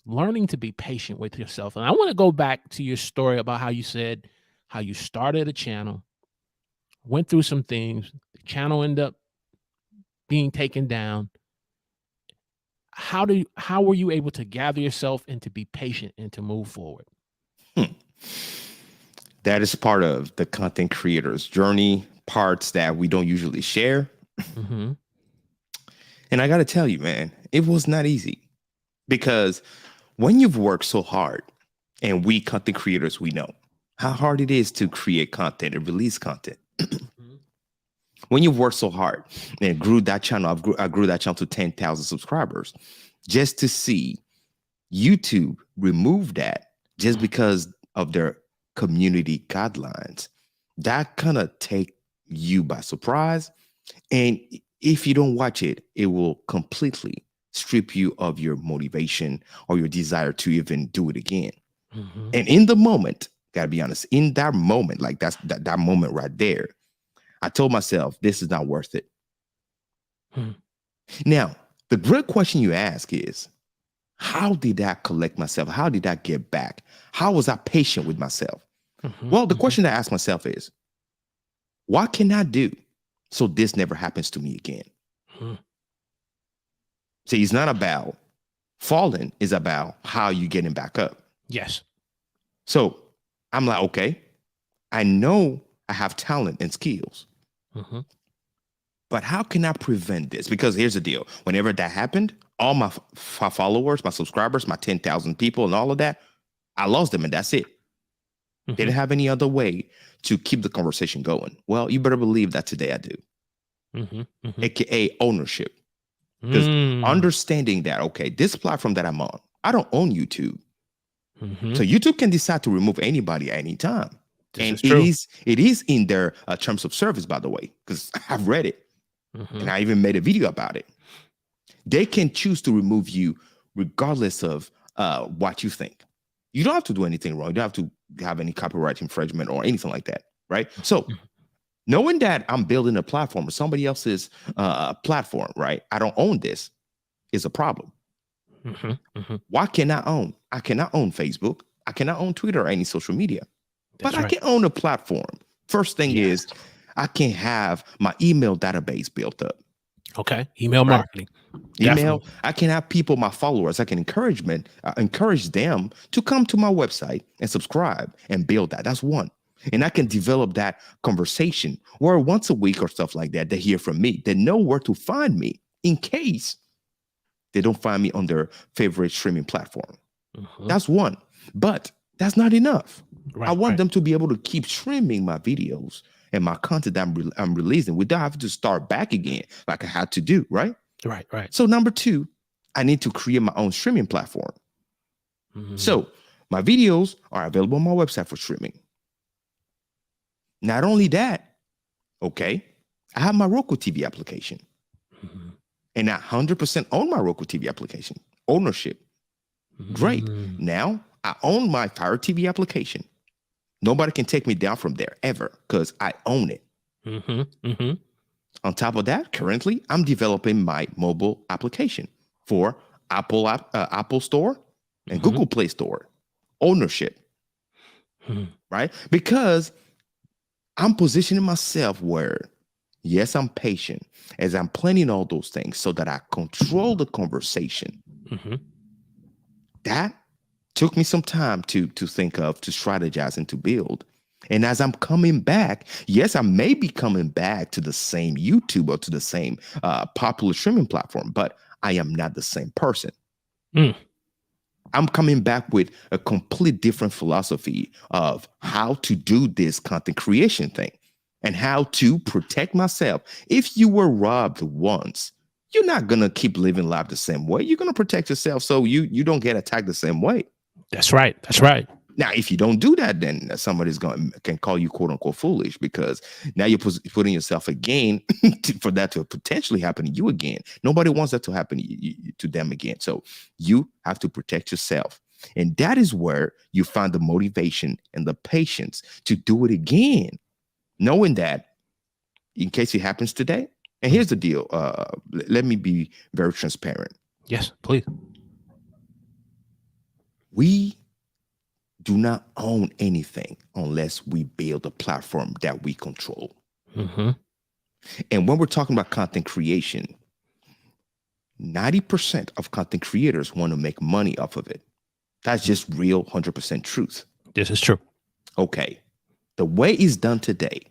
Speaker 1: learning to be patient with yourself. And I want to go back to your story about how you said how you started a channel, went through some things, the channel ended up being taken down. How were you able to gather yourself and to be patient and to move forward?
Speaker 2: That is part of the content creator's journey, parts that we don't usually share. And I got to tell you, man, it was not easy, because when you've worked so hard, and we content creators, we know how hard it is to create content and release content. When you've worked so hard and grew that channel, I grew that channel to 10,000 subscribers, just to see YouTube removed that just because of their community guidelines. That kind of take you by surprise. And if you don't watch it, it will completely strip you of your motivation or your desire to even do it again. And in the moment, gotta be honest, in that moment, like that moment right there, I told myself, this is not worth it. Now, the great question you ask is, how did I collect myself? How did I get back? How was I patient with myself? Well, the question I ask myself is, what can I do so this never happens to me again? See, it's not about falling, it's about how you getting back up.
Speaker 1: Yes.
Speaker 2: So I'm like, okay, I know I have talent and skills, but how can I prevent this? Because here's the deal. Whenever that happened, all my followers, my subscribers, my 10,000 people and all of that, I lost them and that's it. Didn't have any other way to keep the conversation going. Well, you better believe that today I do. AKA ownership. Because understanding that, okay, this platform that I'm on, I don't own YouTube. So YouTube can decide to remove anybody at any time. And it is in their terms of service, by the way, because I've read it. And I even made a video about it. They can choose to remove you regardless of what you think. You don't have to do anything wrong. You don't have to have any copyright infringement or anything like that, right? So knowing that I'm building a platform or somebody else's platform, right? I don't own this is a problem. What can I own? I cannot own Facebook. I cannot own Twitter or any social media. But I can own a platform. First thing is I can have my email database built up.
Speaker 1: Okay. Email marketing.
Speaker 2: Email. Definitely. I can have people, my followers, I can encourage them to come to my website and subscribe and build that. That's one. And I can develop that conversation where once a week or stuff like that, they hear from me. They know where to find me in case they don't find me on their favorite streaming platform. That's one. But that's not enough. I want them to be able to keep streaming my videos and my content that I'm releasing without having to start back again like I had to do, right?
Speaker 1: Right.
Speaker 2: So number two, I need to create my own streaming platform. So my videos are available on my website for streaming. Not only that, okay, I have my Roku TV application. And I 100% own my Roku TV application. Ownership. Great. Now I own my Fire TV application. Nobody can take me down from there ever because I own it. On top of that, currently, I'm developing my mobile application for Apple Store and Google Play Store. Ownership. Right? Because I'm positioning myself where, yes, I'm patient as I'm planning all those things so that I control the conversation. That took me some time to think of, to strategize and to build. And as I'm coming back, yes, I may be coming back to the same YouTube or to the same popular streaming platform, but I am not the same person. I'm coming back with a complete different philosophy of how to do this content creation thing and how to protect myself. If you were robbed once, you're not going to keep living life the same way. You're going to protect yourself so you don't get attacked the same way.
Speaker 1: That's right.
Speaker 2: Now, if you don't do that, then somebody's can call you quote unquote foolish because now you're putting yourself again for that to potentially happen to you again. Nobody wants that to happen to them again. So you have to protect yourself. And that is where you find the motivation and the patience to do it again, knowing that in case it happens today. And here's the deal. Let me be very transparent.
Speaker 1: Yes, please.
Speaker 2: We do not own anything unless we build a platform that we control. And when we're talking about content creation, 90% of content creators want to make money off of it. That's just real 100% truth.
Speaker 1: This is true.
Speaker 2: Okay. The way it's done today,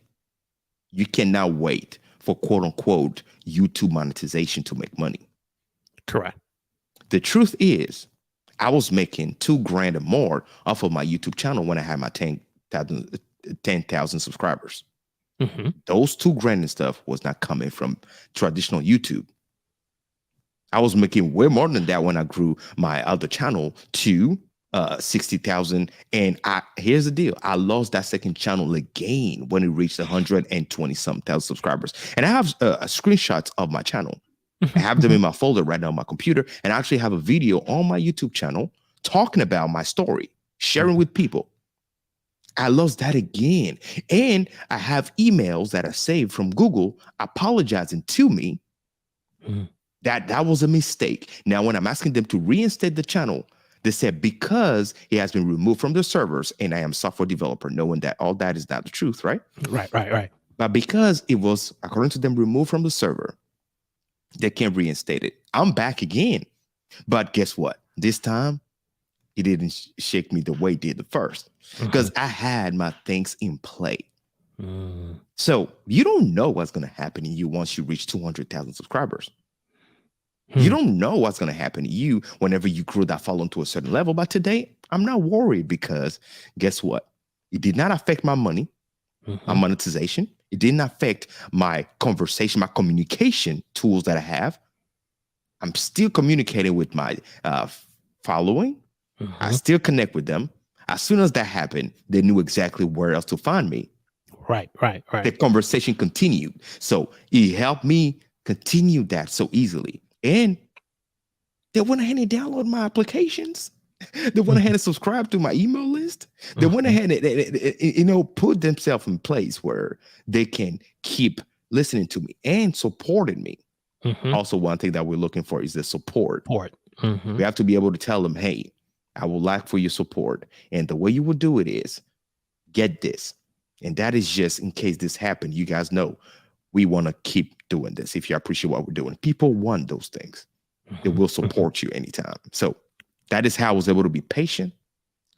Speaker 2: you cannot wait for quote unquote YouTube monetization to make money.
Speaker 1: Correct.
Speaker 2: The truth is, I was making $2,000 or more off of my YouTube channel when I had my 10,000 subscribers. Those $2,000 and stuff was not coming from traditional YouTube. I was making way more than that when I grew my other channel to 60,000. And here's the deal. I lost that second channel again when it reached 120 some thousand subscribers. And I have screenshots of my channel. I have them in my folder right now on my computer. And I actually have a video on my YouTube channel talking about my story, sharing with people. I lost that again. And I have emails that are saved from Google apologizing to me that was a mistake. Now, when I'm asking them to reinstate the channel, they said because it has been removed from the servers and I am a software developer, knowing that all that is not the truth, right?
Speaker 1: Right.
Speaker 2: But because it was, according to them, removed from the server, they can't reinstate it. I'm back again. But guess what? This time, it didn't shake me the way it did the first because I had my things in play. So you don't know what's going to happen to you once you reach 200,000 subscribers. You don't know what's going to happen to you whenever you grew that following to a certain level. But today, I'm not worried because guess what? It did not affect my money, my monetization. It didn't affect my conversation, my communication tools that I have. I'm still communicating with my following. I still connect with them. As soon as that happened, they knew exactly where else to find me.
Speaker 1: Right.
Speaker 2: The conversation continued. So it helped me continue that so easily. And they went ahead and downloaded my applications. They went ahead and subscribed to my email list. They went ahead and put themselves in place where they can keep listening to me and supporting me. Also, one thing that we're looking for is the support. We have to be able to tell them, hey, I would like for your support. And the way you will do it is get this. And that is just in case this happened. You guys know we want to keep doing this. If you appreciate what we're doing, people want those things. They will support you anytime. So that is how I was able to be patient,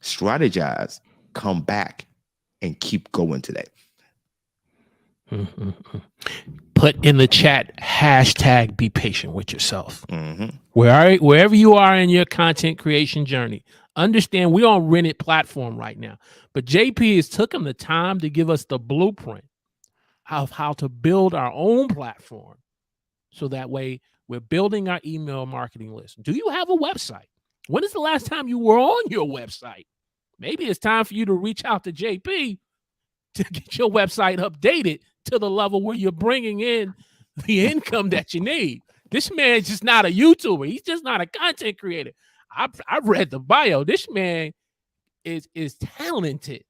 Speaker 2: strategize, come back, and keep going today.
Speaker 1: Put in the chat, hashtag be patient with yourself. Wherever you are in your content creation journey, understand we're on rented platform right now. But JP has taken the time to give us the blueprint of how to build our own platform. So that way we're building our email marketing list. Do you have a website? When is the last time you were on your website? Maybe it's time for you to reach out to JP to get your website updated to the level where you're bringing in the income that you need. This man's just not a YouTuber. He's just not a content creator. I've read the bio. This man is talented.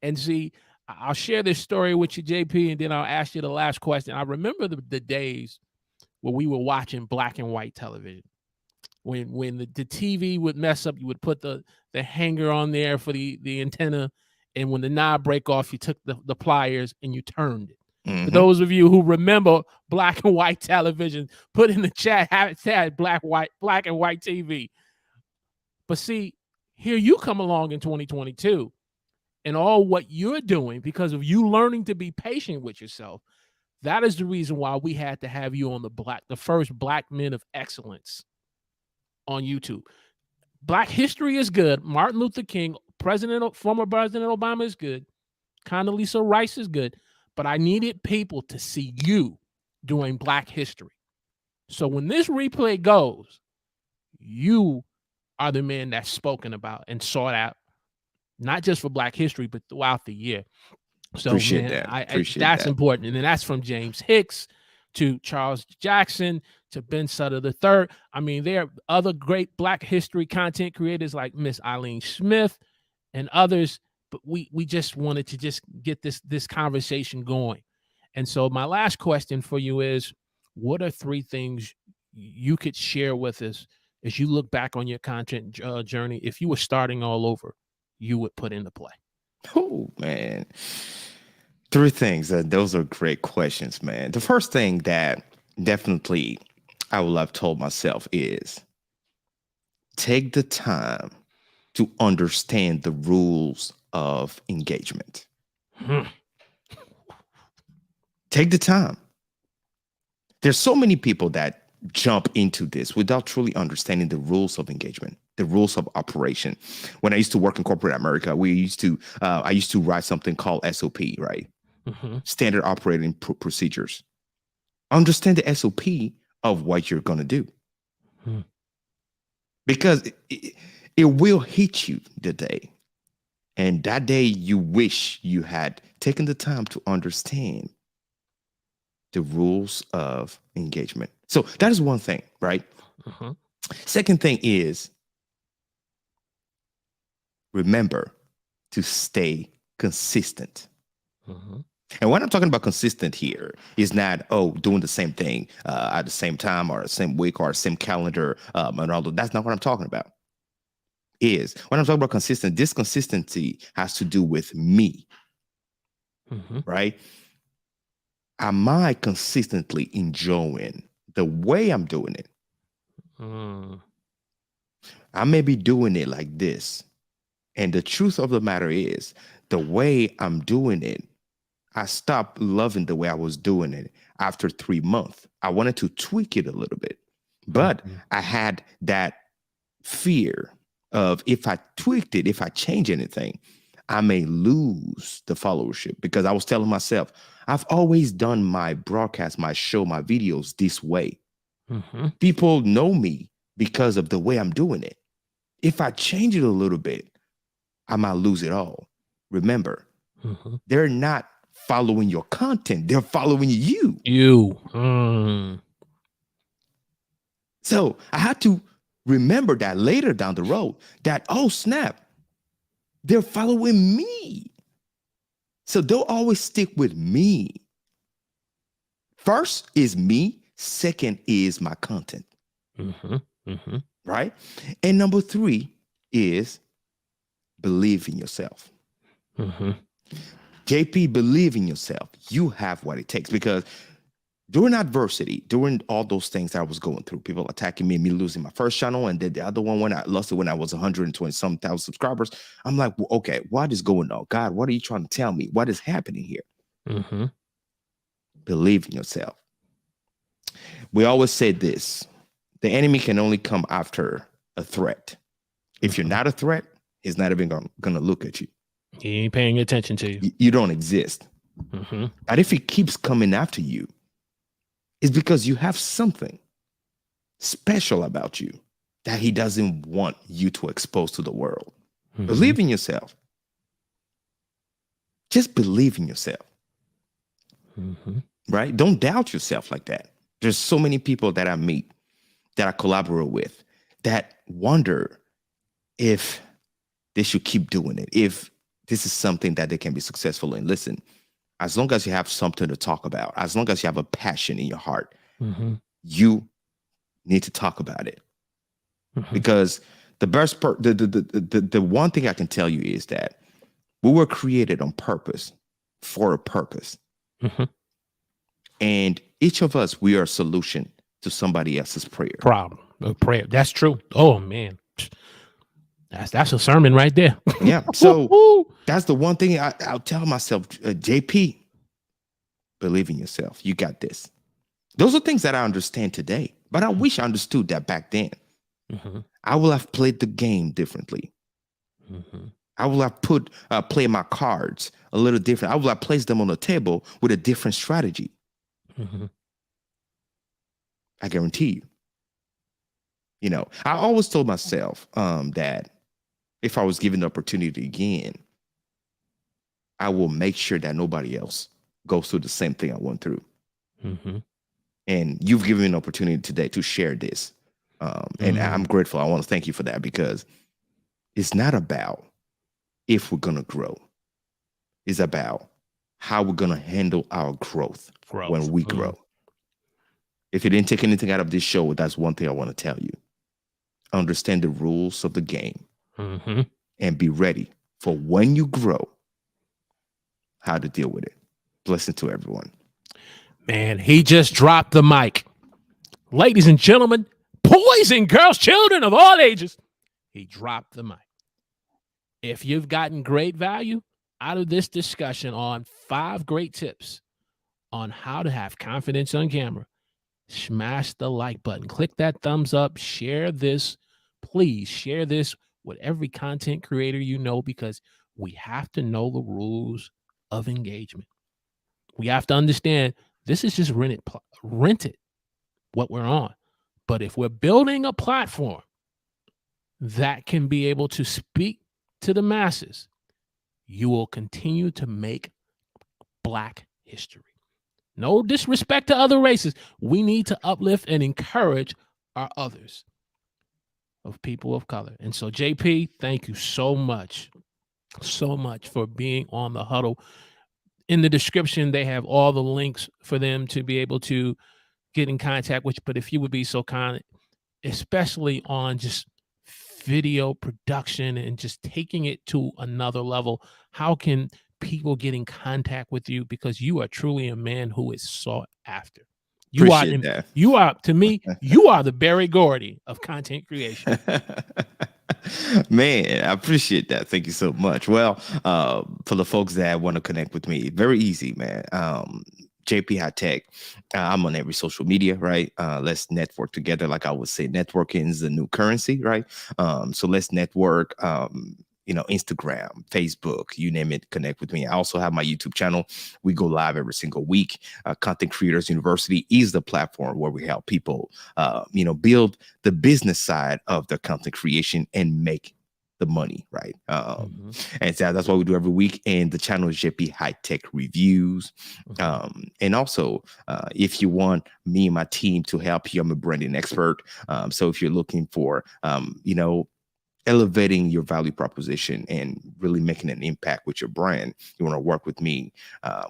Speaker 1: And see, I'll share this story with you, JP, and then I'll ask you the last question. I remember the days where we were watching black and white television. When the TV would mess up, you would put the hanger on there for the antenna, and when the knob break off, you took the pliers and you turned it. For those of you who remember black and white television, put in the chat hashtag black and white TV. But see, here you come along in 2022, and all what you're doing because of you learning to be patient with yourself. That is the reason why we had to have you on the first Black Men of Excellence on YouTube. Black history is good. Martin Luther King, former President Obama is good. Condoleezza Rice is good. But I needed people to see you doing Black history. So when this replay goes, you are the man that's spoken about and sought out, not just for Black history, but throughout the year. So
Speaker 2: Appreciate
Speaker 1: man,
Speaker 2: that.
Speaker 1: That's important. And then that's from James Hicks to Charles Jackson to Ben Sutter III. I mean, there are other great Black history content creators like Miss Eileen Smith and others, but we just wanted to just get this conversation going. And so my last question for you is, what are 3 things you could share with us as you look back on your content journey? If you were starting all over, you would put into play?
Speaker 2: Oh, man. 3 things. Those are great questions, man. The first thing that definitely I will have told myself is take the time to understand the rules of engagement. Take the time. There's so many people that jump into this without truly understanding the rules of engagement, the rules of operation. When I used to work in corporate America, I used to write something called SOP, right? Standard operating procedures. Understand the SOP of what you're going to do.
Speaker 1: Hmm.
Speaker 2: because it will hit you the day. And that day you wish you had taken the time to understand the rules of engagement. So that is one thing, right?
Speaker 1: Uh-huh.
Speaker 2: Second thing is remember to stay consistent.
Speaker 1: Uh-huh.
Speaker 2: And what I'm talking about consistent here is not, doing the same thing at the same time or the same week or the same calendar and all of that's not what I'm talking about. Is when I'm talking about consistent, this consistency has to do with me, right? Am I consistently enjoying the way I'm doing it? I may be doing it like this. And the truth of the matter is, the way I'm doing it, I stopped loving the way I was doing it after 3 months. I wanted to tweak it a little bit, but I had that fear of if I tweaked it, if I change anything, I may lose the followership because I was telling myself, I've always done my broadcast, my show, my videos this way. People know me because of the way I'm doing it. If I change it a little bit, I might lose it all. Remember, they're not following your content, they're following you. So I had to remember that later down the road that, oh, snap, they're following me. So they'll always stick with me. First is me. Second is my content. Right? And number 3 is believe in yourself. JP, believe in yourself. You have what it takes because during adversity, during all those things that I was going through, people attacking me losing my first channel, and then the other one when I lost it when I was 120-some thousand subscribers, I'm like, well, okay, what is going on? God, what are you trying to tell me? What is happening here? Believe in yourself. We always say this: the enemy can only come after a threat. If you're not a threat, he's not even going to look at you.
Speaker 1: He ain't paying attention to you.
Speaker 2: You don't exist. But if he keeps coming after you, it's because you have something special about you that he doesn't want you to expose to the world. Believe in yourself. Just believe in yourself. Right? Don't doubt yourself like that. There's so many people that I meet, that I collaborate with, that wonder if they should keep doing it, if this is something that they can be successful in. Listen, as long as you have something to talk about, as long as you have a passion in your heart, you need to talk about it. Because the best the one thing I can tell you is that we were created on purpose, for a purpose. And each of us, we are a solution to somebody else's
Speaker 1: problem. Prayer. That's true. Oh man. That's a sermon right there.
Speaker 2: Yeah. So that's the one thing I'll tell myself, JP, believe in yourself. You got this. Those are things that I understand today, but I wish I understood that back then. I will have played the game differently. I will have played my cards a little different. I will have placed them on the table with a different strategy. I guarantee you. You know, I always told myself that if I was given the opportunity again, I will make sure that nobody else goes through the same thing I went through. And you've given me an opportunity today to share this. And I'm grateful. I want to thank you for that because it's not about if we're going to grow. It's about how we're going to handle our growth when we grow. If you didn't take anything out of this show, that's one thing I want to tell you. Understand the rules of the game and be ready for when you grow, how to deal with it. Blessing to everyone.
Speaker 1: Man, he just dropped the mic. Ladies and gentlemen, boys and girls, children of all ages, he dropped the mic. If you've gotten great value out of this discussion on 5 great tips on how to have confidence on camera, smash the like button, click that thumbs up, share this. Please share this with every content creator you know, because we have to know the rules of engagement. We have to understand this is just rented what we're on. But if we're building a platform that can be able to speak to the masses, you will continue to make Black history. No disrespect to other races. We need to uplift and encourage our others of people of color. And so, JP, thank you so much for being on the huddle. In the description, they have all the links for them to be able to get in contact with you. But if you would be so kind, especially on just video production and just taking it to another level, how can people get in contact with you? Because you are truly a man who is sought after.
Speaker 2: Appreciate that.
Speaker 1: You are, to me, you are the Barry Gordy of content creation.
Speaker 2: Man, I appreciate that. Thank you so much. Well, for the folks that want to connect with me, very easy, man. JP Hightek. I'm on every social media, right? Let's network together. Like I would say, networking is the new currency, right? So let's network. Instagram, Facebook, you name it, connect with me. I also have my YouTube channel. We go live every single week. Content Creators University is the platform where we help people, build the business side of their content creation and make the money, right? And so that's what we do every week. And the channel is JP Hightek Reviews. And also, if you want me and my team to help you, I'm a branding expert. So if you're looking for, elevating your value proposition and really making an impact with your brand, you want to work with me,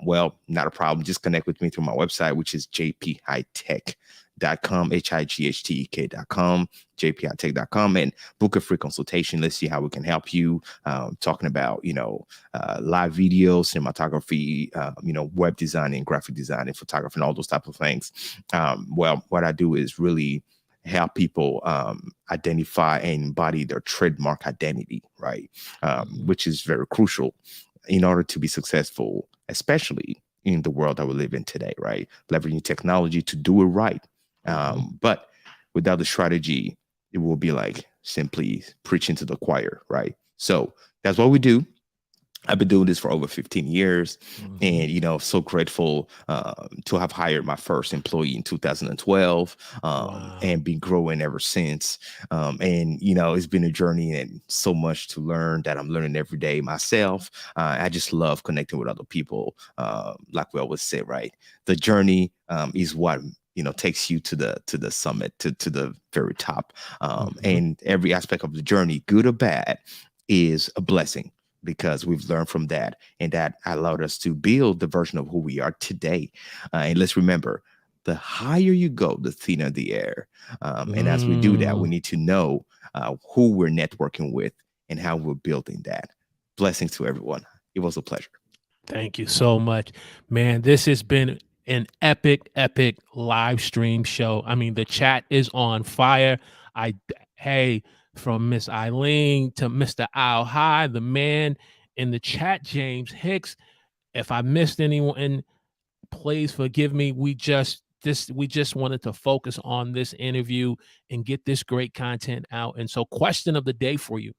Speaker 2: well, not a problem. Just connect with me through my website, which is jphightek.com, HIGHTEK.com, jphightek.com, and book a free consultation. Let's see how we can help you, talking about, live video, cinematography, web designing, graphic design, and photography, and all those type of things. Well, what I do is really help people identify and embody their trademark identity, right? Which is very crucial in order to be successful, especially in the world that we live in today, right? Leveraging technology to do it right. But without the strategy, it will be like simply preaching to the choir, right? So that's what we do. I've been doing this for over 15 years and, so grateful to have hired my first employee in 2012 and been growing ever since. And, it's been a journey and so much to learn that I'm learning every day myself. I just love connecting with other people. Like we always say, right? The journey is what takes you to the summit, to the very top. And every aspect of the journey, good or bad, is a blessing, because we've learned from that, and that allowed us to build the version of who we are today. And let's remember, the higher you go, the thinner the air. And as we do that, we need to know who we're networking with and how we're building that. Blessings to everyone. It was a pleasure.
Speaker 1: Thank you so much, man. This has been an epic live stream show. I mean, the chat is on fire. From Miss Eileen to Mr. Al High, the man in the chat, James Hicks. If I missed anyone, please forgive me. We just wanted to focus on this interview and get this great content out. And so, question of the day for you.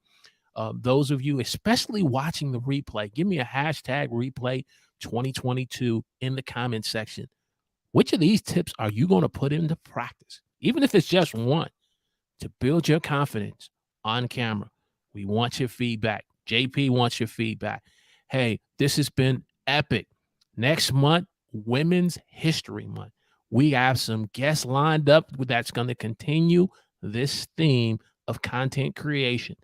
Speaker 1: Those of you, especially watching the replay, give me a hashtag replay 2022 in the comment section. Which of these tips are you going to put into practice? Even if it's just one, to build your confidence on camera. We want your feedback. JP wants your feedback. Hey, this has been epic. Next month, Women's History Month. We have some guests lined up that's going to continue this theme of content creation.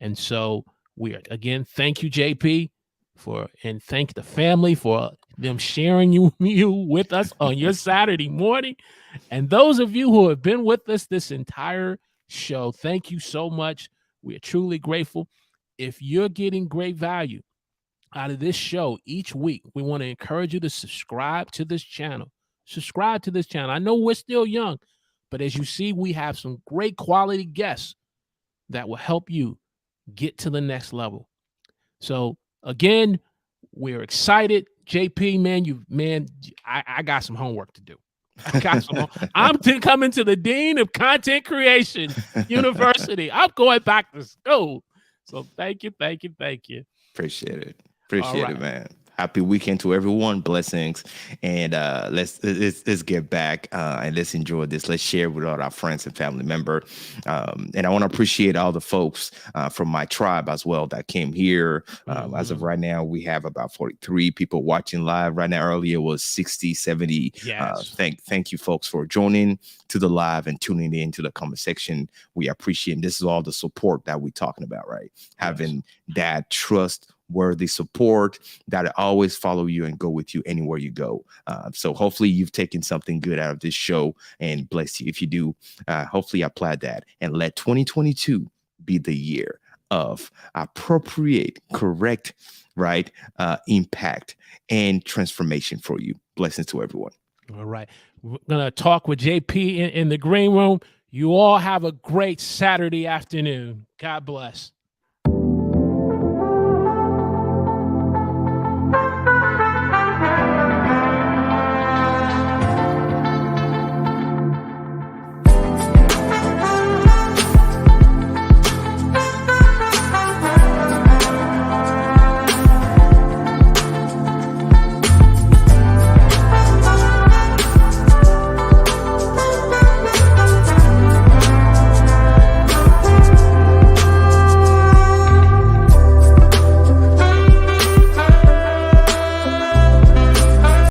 Speaker 1: And so thank you, JP, and thank the family for them sharing you with us on your Saturday morning. And those of you who have been with us this entire show, thank you so much. We are truly grateful. If you're getting great value out of this show each week, we want to encourage you to subscribe to this channel. I know we're still young, but as you see, we have some great quality guests that will help you get to the next level. So again, we're excited. JP, man, I got some homework to do. I'm coming to the Dean of Content Creation University. I'm going back to school. So thank you.
Speaker 2: Appreciate it, man. Happy weekend to everyone. Blessings. And let's get back and let's enjoy this. Let's share with all our friends and family member. And I want to appreciate all the folks from my tribe as well that came here. As of right now, we have about 43 people watching live. Right now, earlier was 60, 70.
Speaker 1: Yes.
Speaker 2: Thank you, folks, for joining to the live and tuning in to the comment section. We appreciate it. This is all the support that we're talking about, right? Having that trustworthy support that always follow you and go with you anywhere you go. So hopefully you've taken something good out of this show and bless you. If you do, hopefully apply that and let 2022 be the year of appropriate, correct, right, impact and transformation for you. Blessings to everyone.
Speaker 1: All right. We're going to talk with JP in the green room. You all have a great Saturday afternoon. God bless.